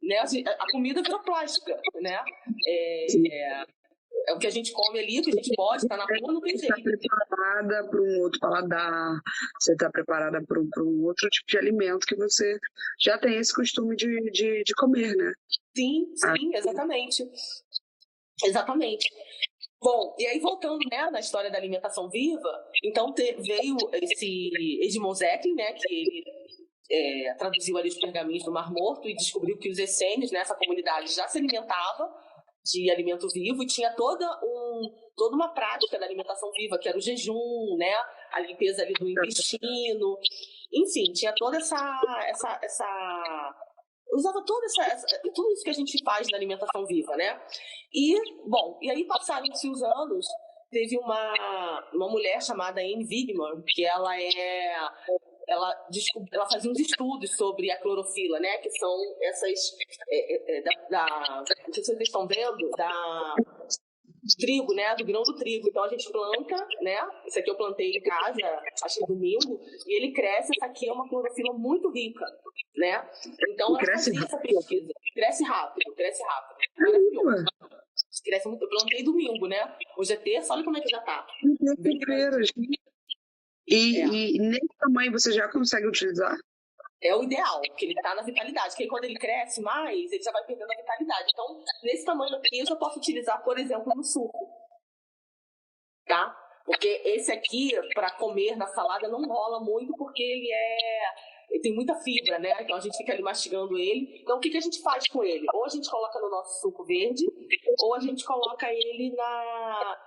S2: Né? A comida virou plástica, né? É o que a gente come ali, o que a gente pode, tá na rua, não tem jeito.
S1: Você está preparada para um outro paladar, você está preparada para um outro tipo de alimento que você já tem esse costume de comer, né?
S2: Sim, exatamente. Exatamente. Bom, e aí voltando, né, na história da alimentação viva, então veio esse Edmond Zeklin, né, que ele traduziu ali os pergaminhos do Mar Morto e descobriu que os essênios, né, essa comunidade já se alimentava de alimento vivo e tinha toda uma prática da alimentação viva, que era o jejum, né, a limpeza ali do intestino, enfim, tinha toda usava tudo isso que a gente faz na alimentação viva, né? E, bom, e aí passaram-se os anos, teve uma mulher chamada Anne Wigmore, que ela fazia uns estudos sobre a clorofila, né? Que são essas, não sei se vocês estão vendo, do trigo, né? Do grão do trigo. Então a gente planta, né? Isso aqui eu plantei em casa, acho que domingo, e ele cresce. Essa aqui é uma clorofila muito rica, né? Então ela fazia essa pesquisa. Cresce rápido. Maravilhoso. Cresce muito. Eu plantei domingo, né? Hoje é terça, olha como é que já tá.
S1: E nesse tamanho você já consegue utilizar?
S2: É o ideal, porque ele está na vitalidade. Porque quando ele cresce mais, ele já vai perdendo a vitalidade. Então, nesse tamanho aqui, eu já posso utilizar, por exemplo, no suco. Tá? Porque esse aqui, para comer na salada, não rola muito, porque ele tem muita fibra, né? Então, a gente fica ali mastigando ele. Então, o que a gente faz com ele? Ou a gente coloca no nosso suco verde, ou a gente coloca ele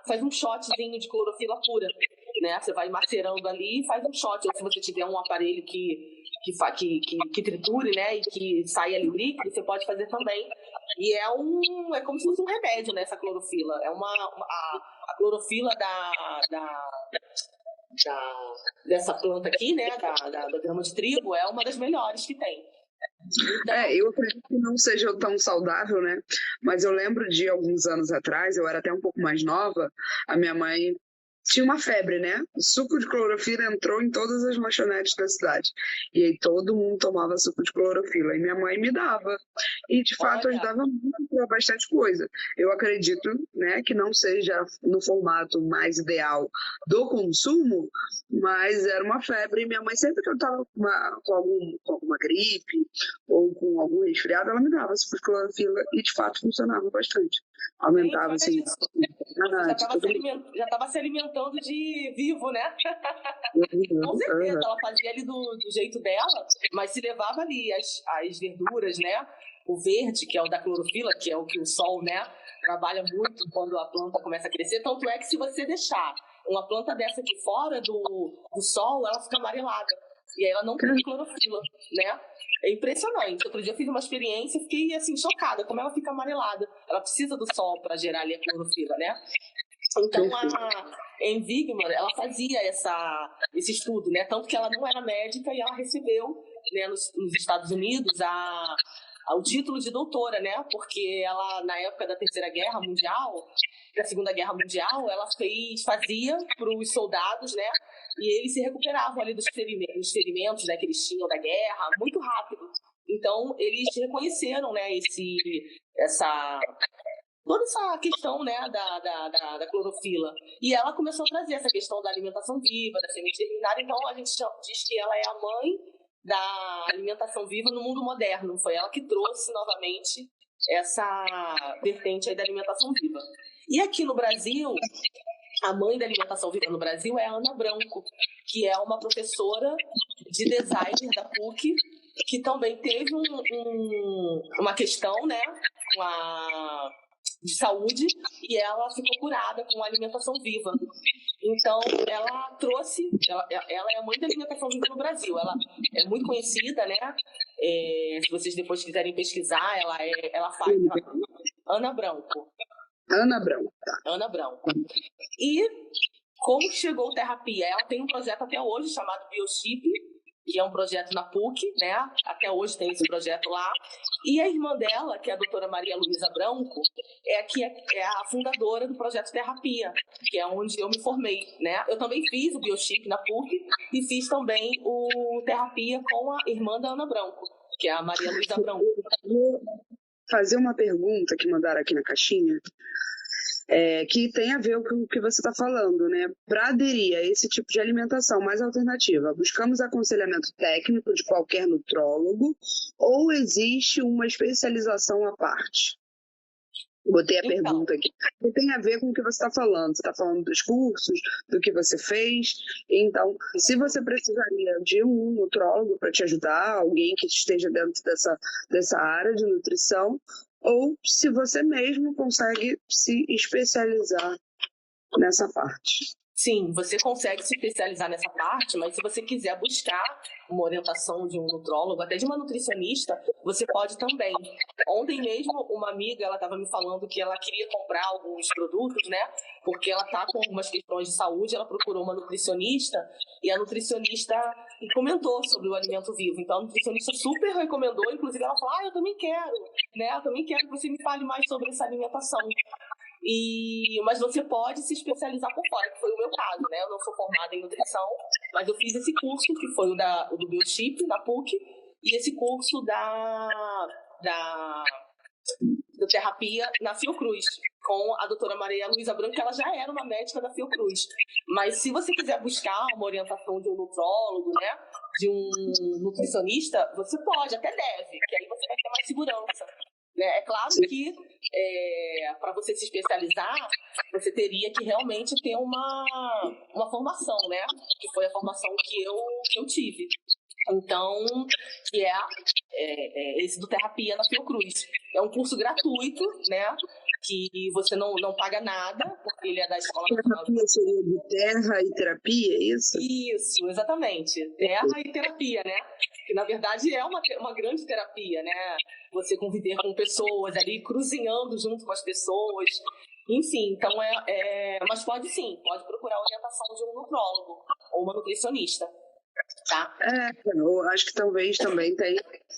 S2: faz um shotzinho de clorofila pura. Né? Você vai macerando ali e faz um shot. Ou se você tiver um aparelho que triture, né, e que saia ali líquido, você pode fazer também. E é como se fosse um remédio, né, essa clorofila. É a clorofila dessa planta aqui, né, da grama de trigo, é uma das melhores que tem. Então,
S1: eu acredito que não seja tão saudável, né? Mas eu lembro de alguns anos atrás, eu era até um pouco mais nova, a minha mãe tinha uma febre, né? O suco de clorofila entrou em todas as lanchonetes da cidade. E aí todo mundo tomava suco de clorofila. E minha mãe me dava. E, de fato, ajudava muito a bastante coisa. Eu acredito, né, que não seja no formato mais ideal do consumo, mas era uma febre. E minha mãe, sempre que eu estava com alguma gripe ou com algum resfriado, ela me dava suco de clorofila. E, de fato, funcionava bastante. Aumentava, assim...
S2: Já estava se alimentando de vivo, né? Com certeza, ela fazia ali do jeito dela, mas se levava ali as verduras, né? O verde, que é o da clorofila, que é o que o sol, né, trabalha muito quando a planta começa a crescer. Tanto é que se você deixar uma planta dessa aqui fora do sol, ela fica amarelada. E aí ela não tem clorofila, né? É impressionante. Outro dia eu fiz uma experiência e fiquei, assim, chocada como ela fica amarelada. Ela precisa do sol para gerar ali a clorofila, né? Então, a Anne Wigmore, ela fazia esse estudo, né? Tanto que ela não era médica e ela recebeu, né, nos Estados Unidos o título de doutora, né? Porque ela, na época da Terceira Guerra Mundial, da Segunda Guerra Mundial, ela fazia para os soldados, né? E eles se recuperavam ali dos ferimentos, né, que eles tinham da guerra, muito rápido. Então, eles reconheceram, né, toda essa questão, né, da clorofila. E ela começou a trazer essa questão da alimentação viva, da semente germinária. Então, a gente diz que ela é a mãe da alimentação viva no mundo moderno. Foi ela que trouxe novamente essa vertente aí da alimentação viva. E aqui no Brasil, a mãe da alimentação viva no Brasil é a Ana Branco, que é uma professora de design da PUC, que também teve uma questão, né, de saúde, e ela ficou curada com alimentação viva. Então, ela trouxe, ela é a mãe da alimentação viva no Brasil, ela é muito conhecida, né? Se vocês depois quiserem pesquisar, Ana Branco.
S1: Ana Branco, tá.
S2: Ana Branco. E como chegou o Terrapia? Ela tem um projeto até hoje chamado Biochip, que é um projeto na PUC, né? Até hoje tem esse projeto lá. E a irmã dela, que é a doutora Maria Luísa Branco, é a fundadora do projeto Terrapia, que é onde eu me formei, né? Eu também fiz o Biochip na PUC e fiz também o Terrapia com a irmã da Ana Branco, que é a Maria Luísa Branco.
S1: Vou fazer uma pergunta que mandaram aqui na caixinha, que tem a ver com o que você está falando, né? Para aderir a esse tipo de alimentação mais alternativa, buscamos aconselhamento técnico de qualquer nutrólogo ou existe uma especialização à parte? Botei a pergunta aqui. Que tem a ver com o que você está falando. Você está falando dos cursos, do que você fez. Então, se você precisaria de um nutrólogo para te ajudar, alguém que esteja dentro dessa área de nutrição, ou se você mesmo consegue se especializar nessa parte.
S2: Sim, você consegue se especializar nessa parte, mas se você quiser buscar uma orientação de um nutrólogo, até de uma nutricionista, você pode também. Ontem mesmo, uma amiga, ela estava me falando que ela queria comprar alguns produtos, né? Porque ela está com algumas questões de saúde, ela procurou uma nutricionista e a nutricionista comentou sobre o alimento vivo. Então, a nutricionista super recomendou, inclusive ela falou, eu também quero, né? Eu também quero que você me fale mais sobre essa alimentação. Mas você pode se especializar por fora, que foi o meu caso, né? Eu não sou formada em nutrição, mas eu fiz esse curso, que foi o do Biochip, na PUC, e esse curso do Terrapia na Fiocruz, com a doutora Maria Luísa Branco, que ela já era uma médica da Fiocruz. Mas se você quiser buscar uma orientação de um nutrólogo, né? De um nutricionista, você pode, até deve, que aí você vai ter mais segurança. É claro que para você se especializar, você teria que realmente ter uma formação, né? Que foi a formação que eu tive. Então, que é esse do Terrapia na Fiocruz. É um curso gratuito, né? Que você não paga nada, porque ele é da Escola Nacional de
S1: Terapia seria de terra e terapia, é isso?
S2: Isso, exatamente. Terra e terapia, né? Que na verdade é uma grande terapia, né? Você conviver com pessoas ali, cozinhando junto com as pessoas. Enfim, então mas pode procurar a orientação de um nutrólogo ou uma nutricionista, tá?
S1: Eu acho que talvez também tem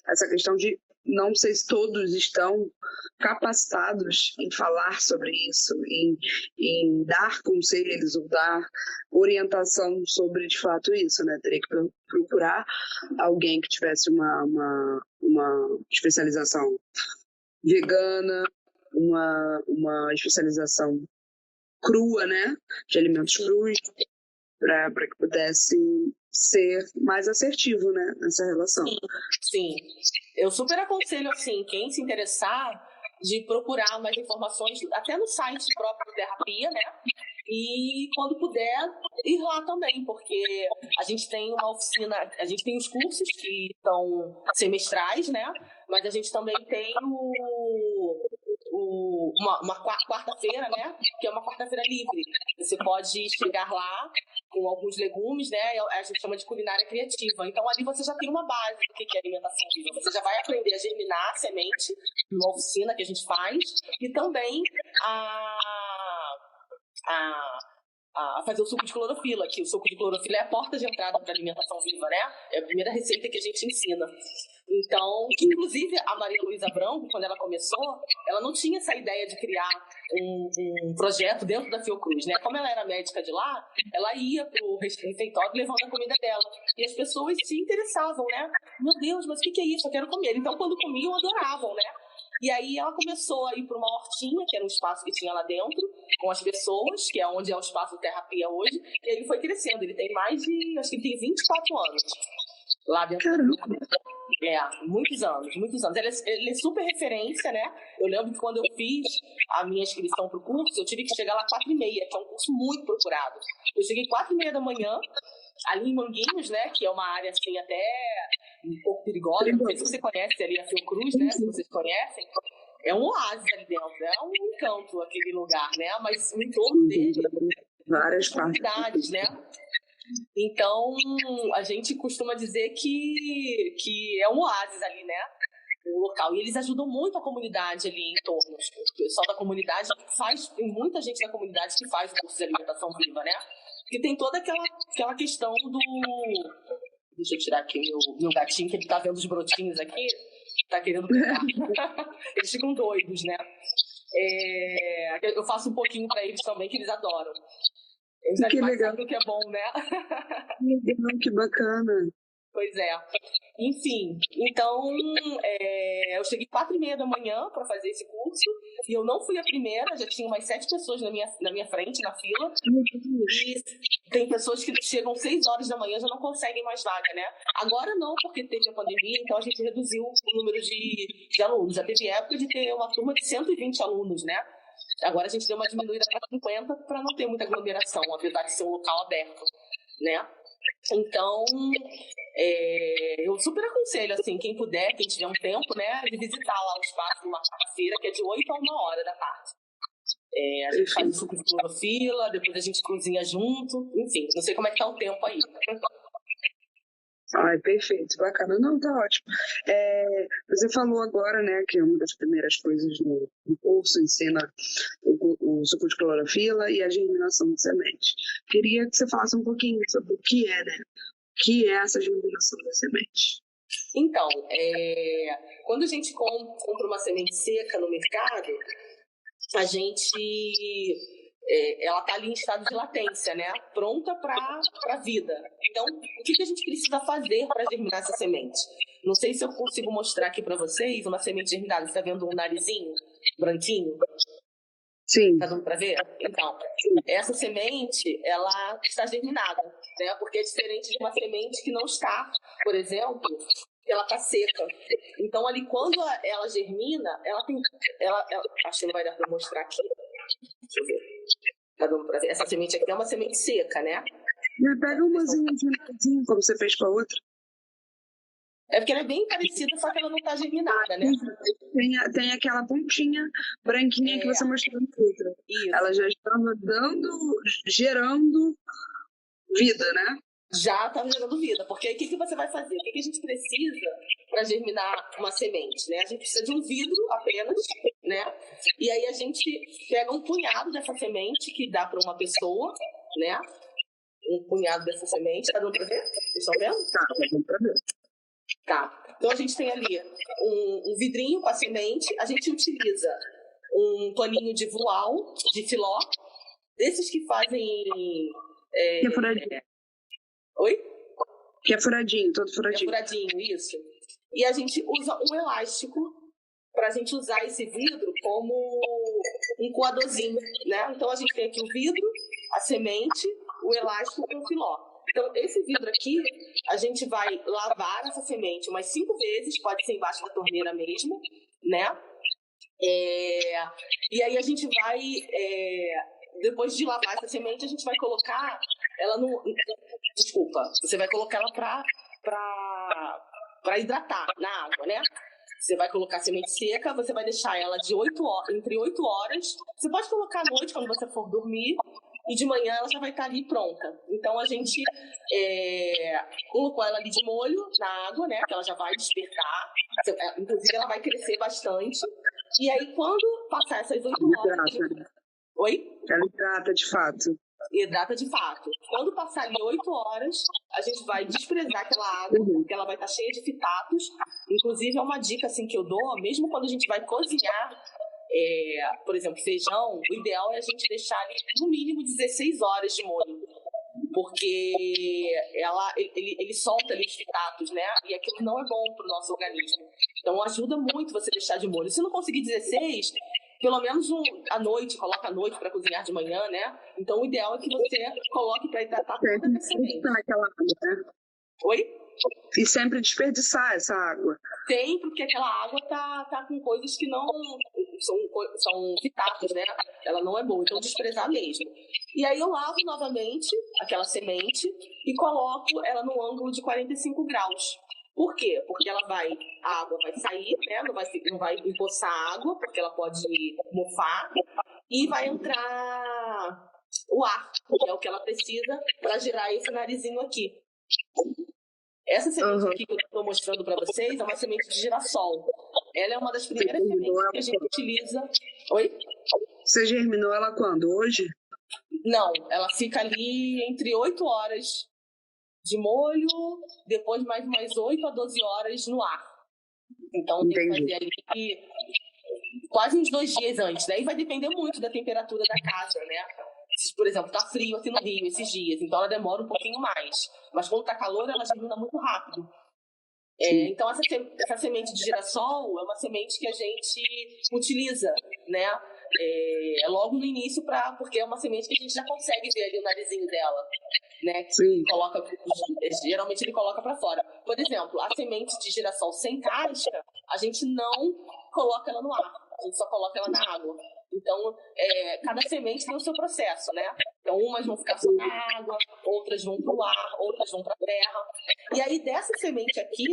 S1: essa questão de não sei se todos estão capacitados em falar sobre isso, em dar conselhos ou dar orientação sobre, de fato, isso, né? Teria que procurar alguém que tivesse uma especialização vegana, uma especialização crua, né? De alimentos crus, para que pudesse ser mais assertivo, né, nessa relação.
S2: Sim. Eu super aconselho, assim, quem se interessar, de procurar mais informações, até no site próprio do Terrapia, né? E quando puder, ir lá também, porque a gente tem uma oficina, a gente tem os cursos que são semestrais, né? Mas a gente também tem uma quarta-feira, né? Que é uma quarta-feira livre. Você pode chegar lá com alguns legumes, né? A gente chama de culinária criativa. Então, ali você já tem uma base do que é alimentação viva. Você já vai aprender a germinar a semente numa oficina que a gente faz e também a fazer o suco de clorofila, que o suco de clorofila é a porta de entrada para a alimentação viva, né? É a primeira receita que a gente ensina. Então, inclusive, a Maria Luísa Branco, quando ela começou, ela não tinha essa ideia de criar um projeto dentro da Fiocruz, né? Como ela era médica de lá, ela ia para o refeitório levando a comida dela. E as pessoas se interessavam, né? Meu Deus, mas o que é isso? Eu quero comer. Então, quando comiam, adoravam, né? E aí ela começou a ir para uma hortinha, que era um espaço que tinha lá dentro, com as pessoas, que é onde é o espaço do Terrapia hoje, e ele foi crescendo. Ele tem acho que ele tem 24 anos lá dentro.
S1: Caramba.
S2: Muitos anos. Ele é super referência, né? Eu lembro que quando eu fiz a minha inscrição pro curso, eu tive que chegar lá 4h30, que é um curso muito procurado. Eu cheguei 4h30 da manhã, ali em Manguinhos, né? Que é uma área, assim, até um pouco perigosa. Não sei se você conhece ali a Fiocruz, né? Se vocês conhecem. É um oásis ali dentro, é um encanto aquele lugar, né? Mas o entorno dele
S1: várias
S2: comunidades, né? Então, a gente costuma dizer que é um oásis ali, né? O local. E eles ajudam muito a comunidade ali em torno. O pessoal da comunidade tem muita gente da comunidade que faz o curso de alimentação viva, né? Que tem toda aquela questão do... Deixa eu tirar aqui meu gatinho, que ele tá vendo os brotinhos aqui, tá querendo pegar. Eles ficam doidos, né? Eu faço um pouquinho para eles também, que eles adoram. Eles animais sabem o que é bom, né?
S1: Que bacana.
S2: Pois é. Enfim, então eu cheguei 4h30 da manhã para fazer esse curso e eu não fui a primeira, já tinha umas 7 pessoas na minha frente, na fila. E tem pessoas que chegam 6 horas da manhã e já não conseguem mais vaga, né? Agora não, porque teve a pandemia, então a gente reduziu o número de alunos. Já teve época de ter uma turma de 120 alunos, né? Agora a gente deu uma diminuída para 50 para não ter muita aglomeração, apesar de ser um local aberto, né? Então, eu super aconselho, assim, quem puder, quem tiver um tempo, né, de visitar lá o espaço numa quarta-feira, que é de 8 a 1h da tarde. A gente faz o suco de clorofila, depois a gente cozinha junto, enfim, não sei como é que tá o tempo aí.
S1: Ai, perfeito, bacana. Não, tá ótimo. Você falou agora, né, que uma das primeiras coisas no curso ensina o suco de clorofila e a germinação de semente. Queria que você falasse um pouquinho sobre o que é, né? O que é essa germinação da semente?
S2: Então, quando a gente compra uma semente seca no mercado, a gente... ela está ali em estado de latência, né? Pronta para a vida. Então, o que a gente precisa fazer para germinar essa semente? Não sei se eu consigo mostrar aqui para vocês uma semente germinada. Você está vendo um narizinho branquinho?
S1: Sim.
S2: Está dando para ver? Então, essa semente, ela está germinada, né? Porque é diferente de uma semente que não está, por exemplo, ela está seca. Então, ali, quando ela germina, ela tem... acho que não vai dar para mostrar aqui. Deixa eu ver. Tá dando pra ver? Essa semente aqui é uma semente seca, né?
S1: Pega umazinha de como você fez com a outra.
S2: É porque ela é bem parecida, só que ela não tá germinada, né?
S1: Tem aquela pontinha branquinha que você mostrou no outra. Ela já estava gerando vida, né?
S2: Já está gerando vida, porque aí o que você vai fazer? O que a gente precisa para germinar uma semente, né? A gente precisa de um vidro apenas, né? E aí a gente pega um punhado dessa semente que dá para uma pessoa, né? Um punhado dessa semente. Tá dando para ver? Vocês estão vendo?
S1: Tá dando para ver.
S2: Tá. Então a gente tem ali um vidrinho com a semente, a gente utiliza um paninho de voal, de filó, desses que fazem...
S1: Que é furadinho.
S2: Oi?
S1: Que é furadinho, todo furadinho.
S2: É furadinho, isso. E a gente usa um elástico para a gente usar esse vidro como um coadorzinho, né? Então a gente tem aqui o vidro, a semente, o elástico com o filó. Então esse vidro aqui, a gente vai lavar essa semente umas 5 vezes, pode ser embaixo da torneira mesmo, né? E aí a gente vai... depois de lavar essa semente, a gente vai colocar ela no... Desculpa, você vai colocar ela para hidratar na água, né? Você vai colocar a semente seca, você vai deixar ela entre 8 horas. Você pode colocar à noite, quando você for dormir, e de manhã ela já vai estar ali pronta. Então a gente colocou ela ali de molho na água, né? Que ela já vai despertar. Inclusive ela vai crescer bastante. E aí quando passar essas 8 horas... Oi?
S1: Ela hidrata de fato.
S2: Hidrata de fato. Quando passar ali 8 horas, a gente vai desprezar aquela água, porque ela vai estar cheia de fitatos. Inclusive, é uma dica assim, que eu dou, mesmo quando a gente vai cozinhar, por exemplo, feijão, o ideal é a gente deixar ali no mínimo 16 horas de molho. Porque ele solta ali os fitatos, né? E aquilo não é bom para o nosso organismo. Então, ajuda muito você deixar de molho. Se não conseguir 16... pelo menos à noite, coloca à noite para cozinhar de manhã, né? Então o ideal é que você coloque para hidratar toda a semente.
S1: Aquela água, né?
S2: Oi?
S1: E sempre desperdiçar essa água.
S2: Sempre, porque aquela água tá com coisas que não são fitatos, né? Ela não é boa, então desprezar mesmo. E aí eu lavo novamente aquela semente e coloco ela no ângulo de 45 graus. Por quê? Porque a água vai sair, né? Não vai empoçar a água, porque ela pode mofar, e vai entrar o ar, que é o que ela precisa para gerar esse narizinho aqui. Essa semente aqui que eu estou mostrando para vocês é uma semente de girassol. Ela é uma das primeiras sementes que a gente utiliza. Oi?
S1: Você germinou ela quando? Hoje?
S2: Não, ela fica ali entre 8 horas de molho, depois mais umas 8 a 12 horas no ar. Então tem que fazer ali quase uns 2 dias antes. Daí vai depender muito da temperatura da casa, né? Se, por exemplo, tá frio aqui no Rio esses dias, então ela demora um pouquinho mais. Mas quando tá calor, ela germina muito rápido. Então essa semente de girassol é uma semente que a gente utiliza, né? Logo no início, porque é uma semente que a gente já consegue ver ali o narizinho dela, né? Geralmente ele coloca para fora. Por exemplo, a semente de girassol sem casca, a gente não coloca ela no ar, a gente só coloca ela na água. Então, cada semente tem o seu processo, né? Então, umas vão ficar só na água, outras vão para o ar, outras vão para a terra. E aí, dessa semente aqui,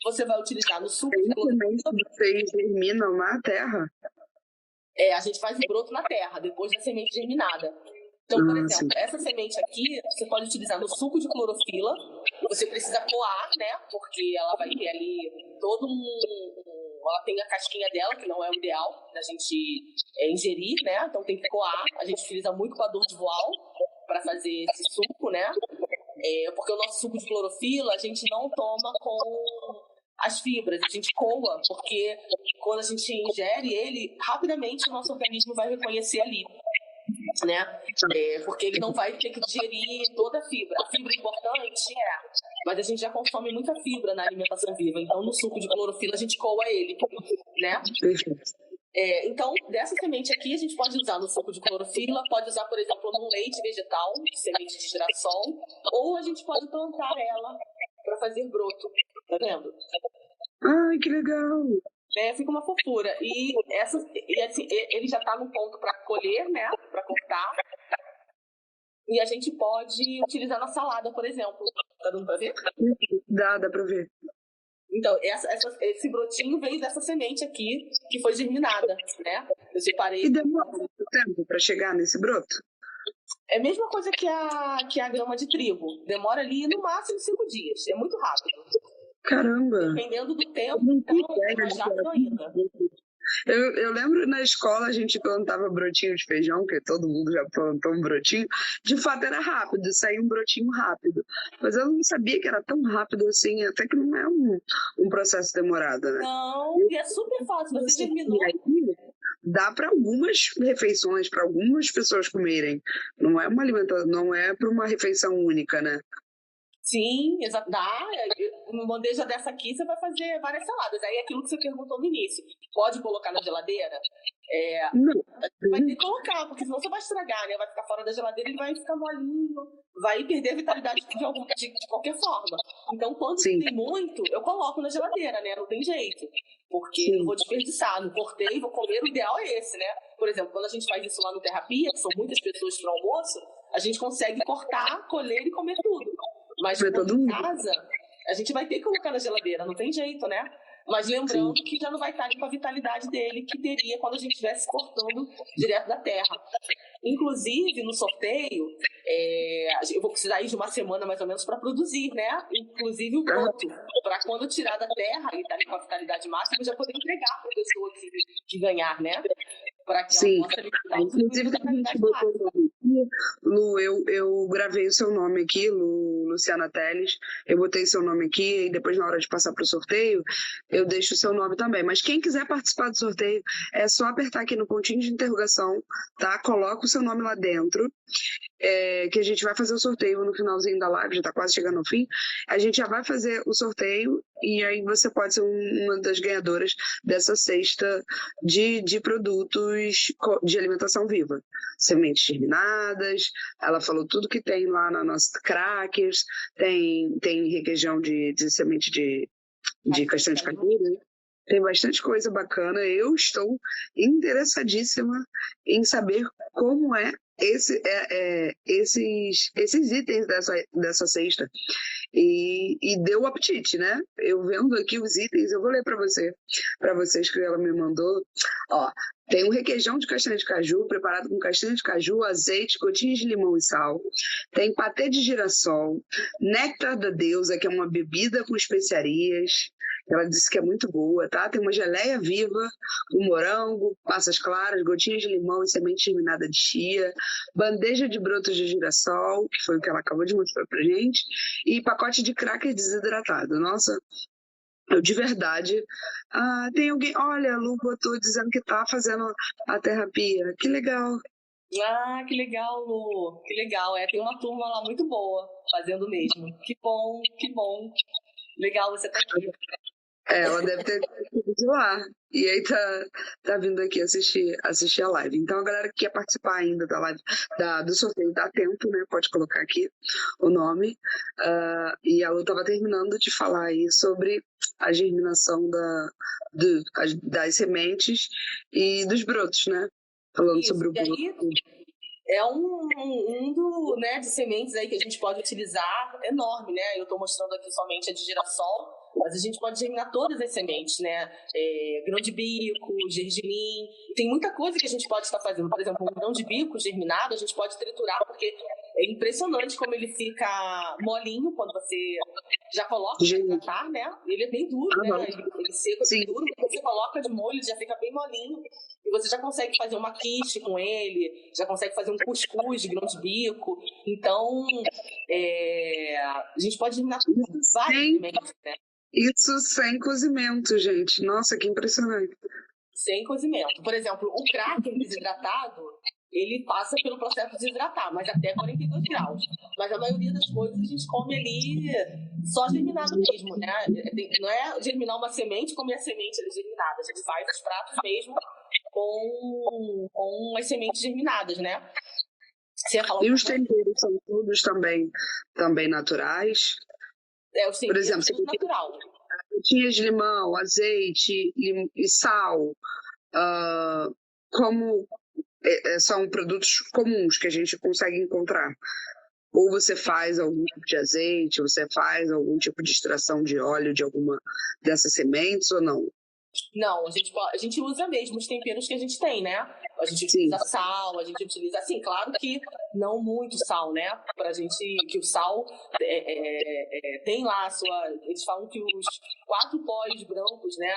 S2: você vai utilizar no suco de clorofila.
S1: Vocês germinam na terra?
S2: A gente faz o broto na terra, depois da semente germinada. Então, por exemplo, essa semente aqui, você pode utilizar no suco de clorofila. Você precisa coar, né? Porque ela vai ter ali todo ela tem a casquinha dela, que não é o ideal da gente ingerir, né? Então tem que coar. A gente utiliza muito coador de voal para fazer esse suco, né? Porque o nosso suco de clorofila a gente não toma com as fibras, a gente coa, porque quando a gente ingere ele, rapidamente o nosso organismo vai reconhecer ali, né? Porque ele não vai ter que digerir toda a fibra. A fibra é importante, mas a gente já consome muita fibra na alimentação viva, então no suco de clorofila a gente coa ele, né? Então, dessa semente aqui a gente pode usar no suco de clorofila, pode usar, por exemplo, num leite vegetal, semente de girassol, ou a gente pode plantar ela para fazer broto, tá vendo?
S1: Ai, que legal!
S2: Fica uma fofura. E assim, ele já está no ponto para colher, né? Para cortar. E a gente pode utilizar na salada, por exemplo. Tá dando para ver?
S1: Dá para ver.
S2: Então, esse brotinho veio dessa semente aqui, que foi germinada, né? Eu separei.
S1: E demora muito tempo para chegar nesse broto?
S2: É a mesma coisa que a grama de trigo. Demora ali no máximo 5 dias. É muito rápido.
S1: Caramba!
S2: Dependendo do tempo, então é mais rápido ainda.
S1: Eu lembro na escola a gente plantava brotinho de feijão, que todo mundo já plantou um brotinho. De fato era rápido, saía um brotinho rápido. Mas eu não sabia que era tão rápido assim, até que não é um processo demorado, né?
S2: Não, e é super fácil, você terminou.
S1: Dá para algumas refeições, para algumas pessoas comerem. Não é uma alimentação, não é para uma refeição única, né?
S2: Sim, exato. Dá. Uma bandeja dessa aqui você vai fazer várias saladas. Aí é aquilo que você perguntou no início. Pode colocar na geladeira?
S1: Não.
S2: Vai ter que colocar, porque senão você vai estragar, né? Vai ficar fora da geladeira, ele vai ficar molinho, vai perder a vitalidade de qualquer forma. Então, quando tem muito, eu coloco na geladeira, né? Não tem jeito. Porque eu vou desperdiçar. Não cortei, vou comer. O ideal é esse, né? Por exemplo, quando a gente faz isso lá no Terapia, que são muitas pessoas para o almoço, a gente consegue cortar, colher e comer tudo. Mas em casa, a gente vai ter que colocar na geladeira, não tem jeito, né? Mas lembrando que já não vai estar com a vitalidade dele que teria quando a gente estivesse cortando direto da terra. Inclusive, no sorteio, eu vou precisar ir de uma semana mais ou menos para produzir, né? Inclusive o broto, para quando tirar da terra e estar com a vitalidade máxima, já poder entregar para a pessoa que ganhar, né? Para que ela possa alimentar.
S1: Inclusive, a gente botou o nome aqui, Lu, eu gravei o seu nome aqui, Luciana Teles, eu botei seu nome aqui e depois, na hora de passar para o sorteio, eu deixo o seu nome também. Mas quem quiser participar do sorteio, é só apertar aqui no pontinho de interrogação, tá? Coloca o seu nome lá dentro, que a gente vai fazer o sorteio no finalzinho da live, já está quase chegando ao fim. A gente já vai fazer o sorteio e aí você pode ser uma das ganhadoras dessa cesta de produtos de alimentação viva. Sementes germinadas, ela falou tudo que tem lá na nossa crackers, tem requeijão de semente de castanha de caju, Tem bastante coisa bacana. Eu estou interessadíssima em saber como esses itens dessa cesta. E deu apetite, né? Eu vendo aqui os itens, eu vou ler para vocês que ela me mandou. Ó, tem um requeijão de castanha de caju, preparado com castanha de caju, azeite, gotinhas de limão e sal. Tem patê de girassol, néctar da deusa, que é uma bebida com especiarias. Ela disse que é muito boa, tá? Tem uma geleia viva, com morango, passas claras, gotinhas de limão e semente germinada de chia, bandeja de brotos de girassol, que foi o que ela acabou de mostrar pra gente, e pacote de cracker desidratado. Nossa, eu de verdade. Ah, tem alguém. Olha, a Lu botou dizendo que tá fazendo a terapia. Que legal.
S2: Ah, que legal, Lu. Que legal. Tem uma turma lá muito boa fazendo mesmo. Que bom, que bom. Legal você tá aqui.
S1: Ela deve ter ido de lá. E aí tá vindo aqui assistir a live. Então, a galera que quer participar ainda da live, do sorteio, dá tempo, né? Pode colocar aqui o nome. E a Lu estava terminando de falar aí sobre a germinação das sementes e dos brotos, né? Falando
S2: Isso,
S1: sobre o
S2: e
S1: broto.
S2: aí é um mundo, né, de sementes aí que a gente pode utilizar enorme, né? Eu estou mostrando aqui somente a de girassol, mas a gente pode germinar todas as sementes, né? Grão de bico, gergelim, tem muita coisa que a gente pode estar fazendo. Por exemplo, um grão de bico germinado a gente pode triturar, porque é impressionante como ele fica molinho quando você já coloca para hidratar, né? Ele é bem duro, né? Ele seca bem duro, quando você coloca de molho ele já fica bem molinho. E você já consegue fazer uma quiche com ele, já consegue fazer um cuscuz de grão de bico. Então, a gente pode eliminar várias sementes, né?
S1: Isso sem cozimento, gente. Nossa, que impressionante.
S2: Sem cozimento. Por exemplo, o cracker desidratado, ele passa pelo processo de desidratar, mas até 42 graus. Mas a maioria das coisas a gente come ali só germinado mesmo, né? Não é germinar uma semente e comer a semente ali germinada. A gente faz os pratos mesmo com as sementes germinadas, né?
S1: E os temperos são todos também naturais?
S2: Os temperos, por exemplo, tudo natural.
S1: Gotinhas de limão, azeite e sal, como são produtos comuns que a gente consegue encontrar? Ou você faz algum tipo de azeite, ou você faz algum tipo de extração de óleo de alguma dessas sementes ou não?
S2: Não, a gente usa mesmo os temperos que a gente tem, né? A gente utiliza sal, a gente utiliza, assim, claro que não muito sal, né? Pra gente, que o sal tem lá a sua... Eles falam que os 4 pós brancos, né?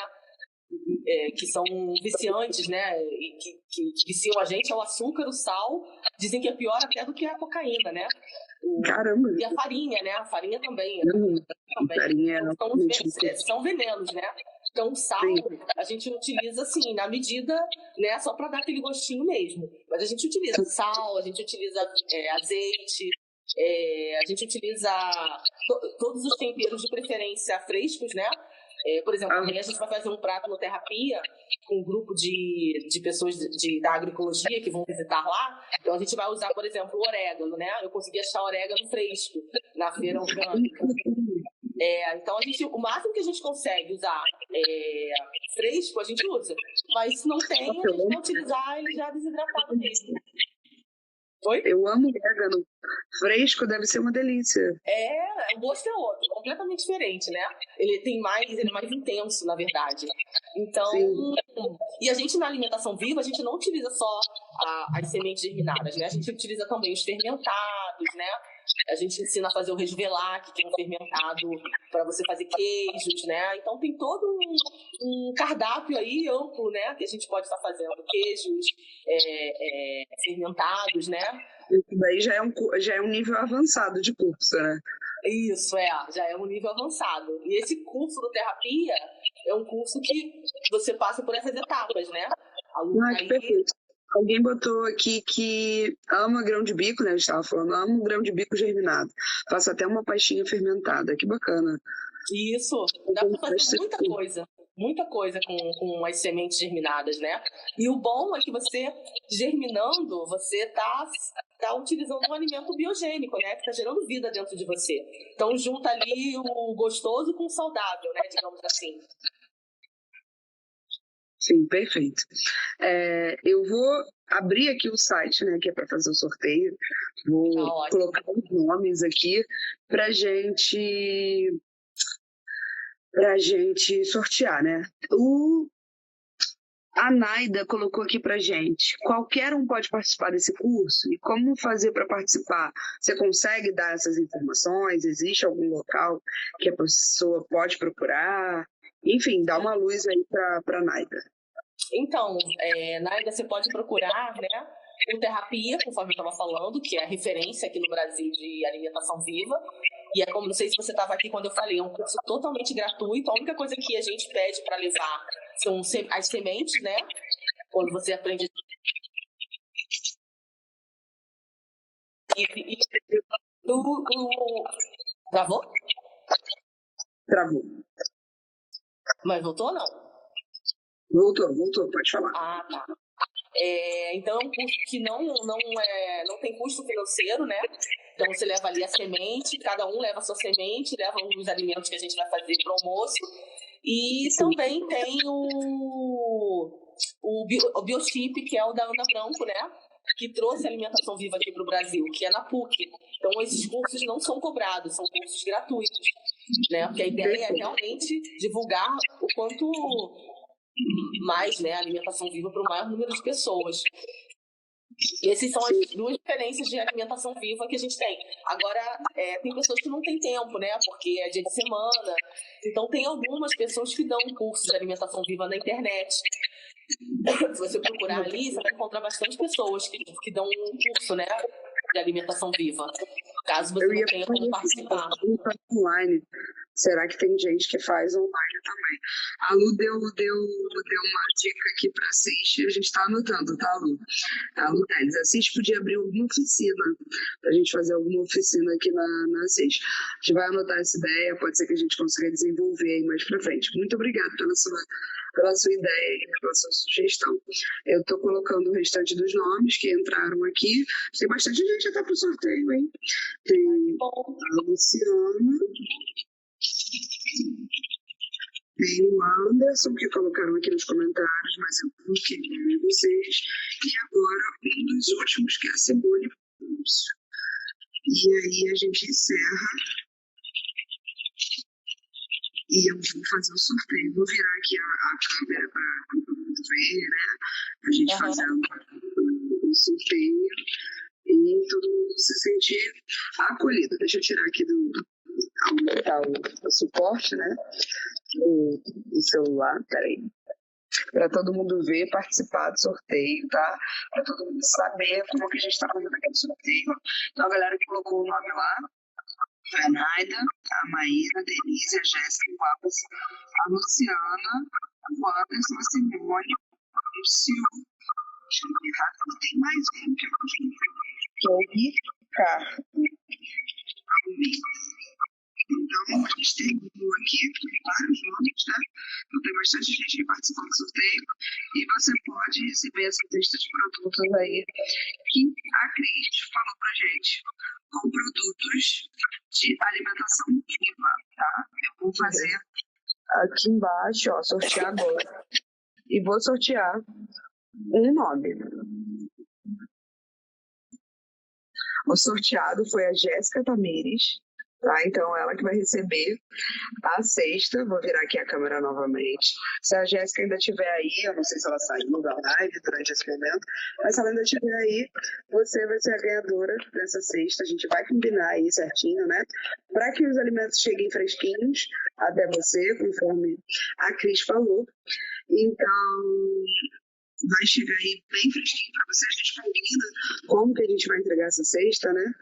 S2: Que são viciantes, né? E que viciam a gente é o açúcar, o sal. Dizem que é pior até do que a cocaína, né?
S1: Caramba!
S2: E a farinha, né? A farinha também.
S1: Farinha
S2: são venenos, né? Então, o sal a gente utiliza assim, na medida, né? Só para dar aquele gostinho mesmo. Mas a gente utiliza sal, a gente utiliza azeite, a gente utiliza todos os temperos de preferência frescos, né? Por exemplo, amanhã a gente vai fazer um prato no Terrapia com um grupo de pessoas da agroecologia que vão visitar lá. Então a gente vai usar, por exemplo, o orégano, né? Eu consegui achar orégano fresco na feira orgânica. Então o máximo que a gente consegue usar fresco, a gente usa. Mas se não tem, a gente vai utilizar ele já desidratado mesmo. Oi?
S1: Eu amo orégano. Fresco deve ser uma delícia.
S2: O gosto é outro, completamente diferente, né? Ele é mais intenso, na verdade. Então, e a gente na alimentação viva, a gente não utiliza só as sementes germinadas, né? A gente utiliza também os fermentados, né? A gente ensina a fazer o resvelac, que é um fermentado para você fazer queijos, né? Então tem todo um cardápio aí amplo, né? Que a gente pode estar fazendo queijos fermentados, né?
S1: Isso daí já é um nível avançado de curso, né?
S2: Isso, já é um nível avançado. E esse curso do Terrapia é um curso que você passa por essas etapas, né?
S1: Que perfeito. Alguém botou aqui que ama grão de bico, né? A gente estava falando, ama grão de bico germinado. Faço até uma pastinha fermentada, que bacana.
S2: Isso, dá para fazer muita coisa com as sementes germinadas, né? E o bom é que você, germinando, você tá utilizando um alimento biogênico, né? Que está gerando vida dentro de você. Então junta ali o gostoso com o saudável, né? Digamos assim.
S1: Sim, perfeito. Eu vou abrir aqui o site, né, que é para fazer o sorteio. Vou colocar os nomes aqui para gente sortear, né? A Naida colocou aqui pra gente: qualquer um pode participar desse curso? E como fazer para participar? Você consegue dar essas informações? Existe algum local que a pessoa pode procurar? Enfim, dá uma luz aí para Naida.
S2: Então, Naida, você pode procurar, né, o Terrapia, conforme eu estava falando, que é a referência aqui no Brasil de alimentação viva. E como não sei se você estava aqui quando eu falei, é um curso totalmente gratuito. A única coisa que a gente pede para levar são as sementes, né? Quando você aprende. Travou?
S1: Travou.
S2: Mas voltou ou não?
S1: Voltou, pode falar.
S2: Ah, tá. Então é um curso que não tem custo financeiro, né? Então você leva ali a semente, cada um leva a sua semente, leva os alimentos que a gente vai fazer para o almoço. E também tem o Biochip, que é o da Ana Branco, né? Que trouxe a alimentação viva aqui para o Brasil, que é na PUC. Então esses cursos não são cobrados, são cursos gratuitos, né? Porque a ideia é realmente divulgar o quanto mais, né, a alimentação viva para o maior número de pessoas. Essas são as duas diferenças de alimentação viva que a gente tem. Agora, tem pessoas que não têm tempo, né? Porque é dia de semana. Então, tem algumas pessoas que dão cursos de alimentação viva na internet. Se você procurar ali, você vai encontrar bastante pessoas que dão um curso, né, de alimentação viva. Caso você não tenha como participar.
S1: Online. Será que tem gente que faz online também? A Lu deu uma dica aqui para a CIS, a gente está anotando, tá, Lu? A Lu Teles, a CIS podia abrir alguma oficina, para a gente fazer alguma oficina aqui na CIS. A gente vai anotar essa ideia, pode ser que a gente consiga desenvolver aí mais para frente. Muito obrigada pela sua ideia e pela sua sugestão. Eu estou colocando o restante dos nomes que entraram aqui. Tem bastante gente até para o sorteio, hein? Tem a Luciana, tem o Anderson, que colocaram aqui nos comentários, mas eu não queria ver vocês. E agora, um dos últimos, que é a Simone Pulso. E aí a gente encerra. E eu vou fazer o sorteio. Vou virar aqui a câmera para todo mundo ver, né? A gente fazendo o sorteio e todo mundo se sentir acolhido. Deixa eu tirar aqui aumentar o suporte, né? O celular, peraí. Para todo mundo ver, participar do sorteio, tá? Para todo mundo saber como que a gente está fazendo aquele sorteio. Então, a galera que colocou o nome lá, a Naida, a Maíra, a Denise, a Jéssica, a Luciana, o Anderson, a Simone, o Silvio. Deixa eu ver errado, tem mais um que eu acho que é o Ricardo. Então, a gente terminou aqui vários nomes, né? Então, tem bastante gente que participou do sorteio e você pode receber essa lista de produtos aí que a Cris falou pra gente, com produtos de alimentação viva, tá? Eu vou fazer aqui embaixo, ó, sortear agora. E vou sortear um nome. O sorteado foi a Jéssica Tamires, tá? Então, ela que vai receber a cesta. Vou virar aqui a câmera novamente. Se a Jéssica ainda estiver aí, eu não sei se ela saiu da live durante esse momento, mas se ela ainda estiver aí, você vai ser a ganhadora dessa cesta. A gente vai combinar aí certinho, né? Para que os alimentos cheguem fresquinhos até você, conforme a Cris falou. Então, vai chegar aí bem fresquinho para você. A gente combina como que a gente vai entregar essa cesta, né?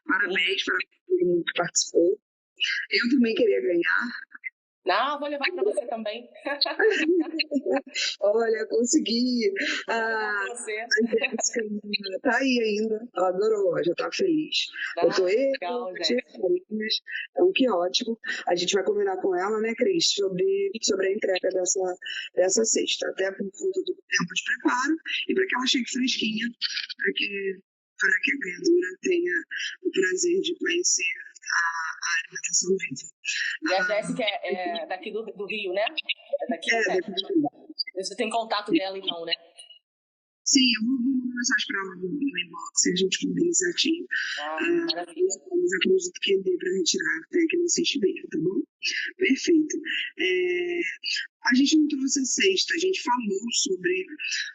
S1: Parabéns para todo mundo que participou. Eu também queria ganhar.
S2: Não, vou levar para você também.
S1: Olha, consegui.
S2: Você.
S1: Tá aí ainda. Ela adorou, já tá feliz. Eu tô
S2: legal,
S1: então, que ótimo. A gente vai combinar com ela, né, Cris, sobre a entrega dessa cesta. Até por conta do tempo de preparo e para que ela chegue fresquinha, para que a ganhadora tenha o prazer de conhecer a alimentação viva.
S2: E a Jéssica é daqui do Rio, né? É daqui,
S1: daqui do Rio.
S2: Você tem contato dela, então, né?
S1: Sim, eu vou mandar mensagem para ela no inbox e a gente combina certinho.
S2: Maravilha.
S1: Mas acredito que dê para retirar até que não seja bem, tá bom? Perfeito. A gente não trouxe a cesta, a gente falou sobre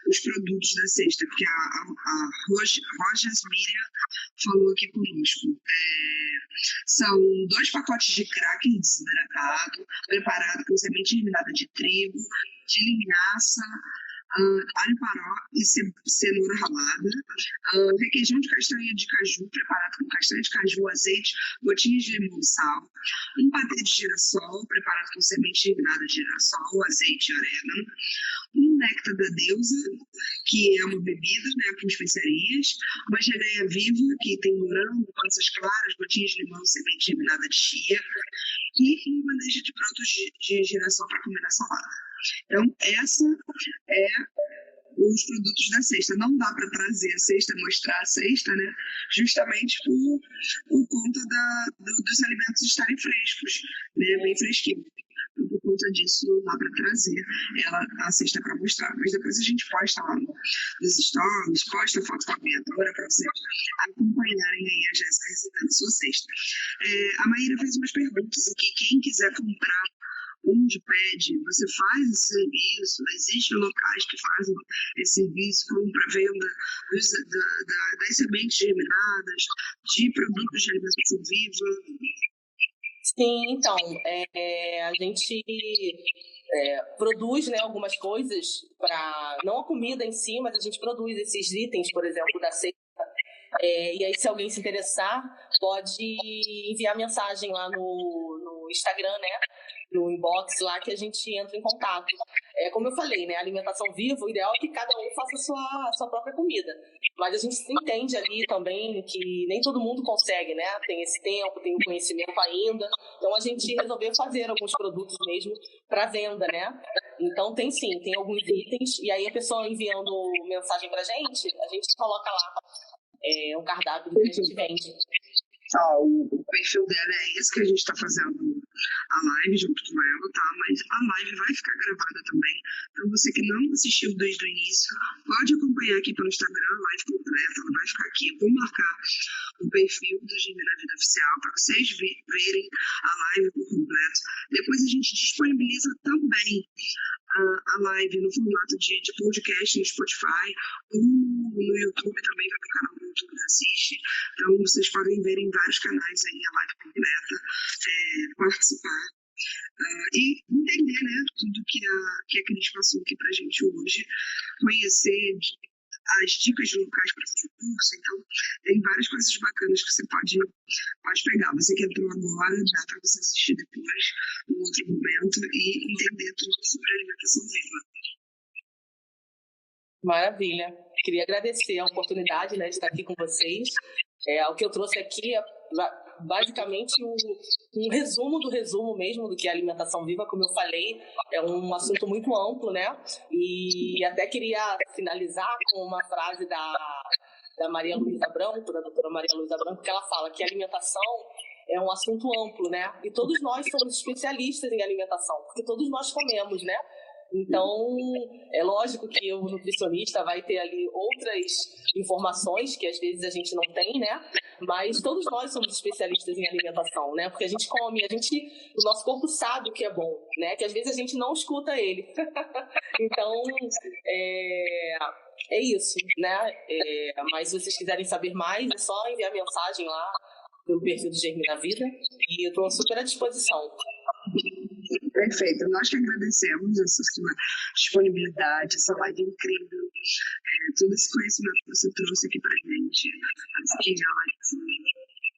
S1: os produtos da cesta, porque a Rojas Miriam falou aqui conosco. São 2 pacotes de cracker desidratado, preparado com semente germinada de trigo, de linhaça, alho poró e cenoura ralada, requeijão de castanha de caju, preparado com castanha de caju, azeite, gotinhas de limão e sal, um patê de girassol, preparado com semente germinada de girassol, azeite e orégano, um néctar da deusa, que é uma bebida, né, com especiarias, uma geleia viva, que tem morango, passas claras, gotinhas de limão, semente germinada de chia, e uma bandeja de brotos de girassol para comer na salada. Então, essa é os produtos da cesta. Não dá para trazer a cesta, mostrar a cesta, né? Justamente por conta dos alimentos estarem frescos, né? Bem fresquinhos. Então, por conta disso, não dá para trazer a cesta para mostrar. Mas depois a gente posta lá nos stories, posta foto com a criadora para vocês acompanharem aí a Jéssica recebendo a sua cesta. A Maíra fez umas perguntas aqui. Quem quiser comprar onde pede, você faz esse serviço, existem locais que fazem esse serviço, compra, venda das sementes germinadas, de produtos de alimentação viva.
S2: Sim, então, a gente produz, né, algumas coisas, não a comida em si, mas a gente produz esses itens, por exemplo, da cesta. E aí, se alguém se interessar, pode enviar mensagem lá no Instagram, né? No inbox lá, que a gente entra em contato. Como eu falei, né? Alimentação viva, o ideal é que cada um faça a sua própria comida. Mas a gente entende ali também que nem todo mundo consegue, né? Tem esse tempo, tem o conhecimento ainda. Então, a gente resolveu fazer alguns produtos mesmo para venda, né? Então, tem alguns itens. E aí, a pessoa enviando mensagem pra gente, a gente coloca lá um cardápio do que a gente vende.
S1: O perfil dela é esse que a gente está fazendo a live junto com ela, tá? Mas a live vai ficar gravada também. Então, você que não assistiu desde o início, pode acompanhar aqui pelo Instagram, a live completa, ela vai ficar aqui. Eu vou marcar o perfil do Germina Vida Oficial para vocês verem a live por completo. Depois a gente disponibiliza também a live no formato de podcast no Spotify ou no YouTube também, vai pro canal do YouTube assiste. Então vocês podem ver em vários canais aí a live completa, participar e entender, né, tudo que a Cris passou aqui pra gente hoje, conhecer as dicas de locais para fazer curso. Então tem várias coisas bacanas que você pode pegar. Você que entrou agora, dá para você assistir depois, em outro momento, e entender tudo sobre alimentação viva.
S2: Maravilha. Queria agradecer a oportunidade, né, de estar aqui com vocês. O que eu trouxe aqui é basicamente um resumo do resumo mesmo do que é alimentação viva. Como eu falei, é um assunto muito amplo, né? E até queria finalizar com uma frase da Maria Luísa Branco, da doutora Maria Luísa Branco, que ela fala que a alimentação é um assunto amplo, né? E todos nós somos especialistas em alimentação, porque todos nós comemos, né? Então, é lógico que o nutricionista vai ter ali outras informações que às vezes a gente não tem, né? Mas todos nós somos especialistas em alimentação, né? Porque a gente come, o nosso corpo sabe o que é bom, né? Que às vezes a gente não escuta ele. Então, é isso, né? Mas se vocês quiserem saber mais, é só enviar mensagem lá no perfil do Germina Vida e eu estou super à disposição.
S1: Perfeito. Nós que agradecemos essa sua disponibilidade, essa live incrível, todo esse conhecimento que você trouxe aqui pra gente. Que já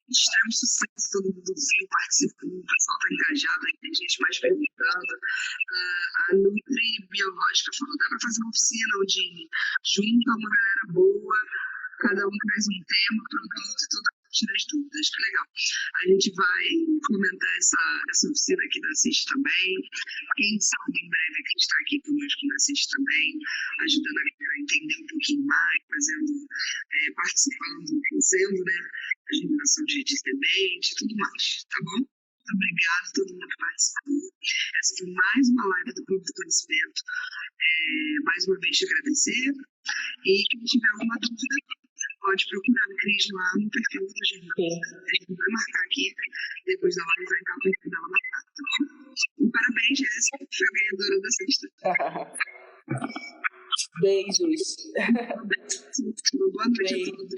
S1: de extremo sucesso, todo mundo viu, participou, o pessoal está engajado, aí tem gente mais perguntando. A Nutri Biológica falou: dá para fazer uma oficina onde junta uma galera boa, cada um traz um tema, produto e tudo, tira as dúvidas. Que legal. A gente vai comentar essa oficina aqui da CIS também. Quem sabe em breve que está aqui conosco na CIS também, ajudando a entender um pouquinho mais, participando, fazendo, né, a geração de semente e tudo mais, tá bom? Muito obrigado a todo mundo que participou. Essa foi mais uma live do Clube do Conhecimento. mais uma vez te agradecer. E quem tiver alguma dúvida, pode procurar a Cris lá no perfil do Germano. A gente vai marcar aqui, depois da live vai estar o perfil dela marcado, tá bom? Parabéns, Jéssica, foi a ganhadora da sexta.
S2: Beijos.
S1: Boa noite a todos.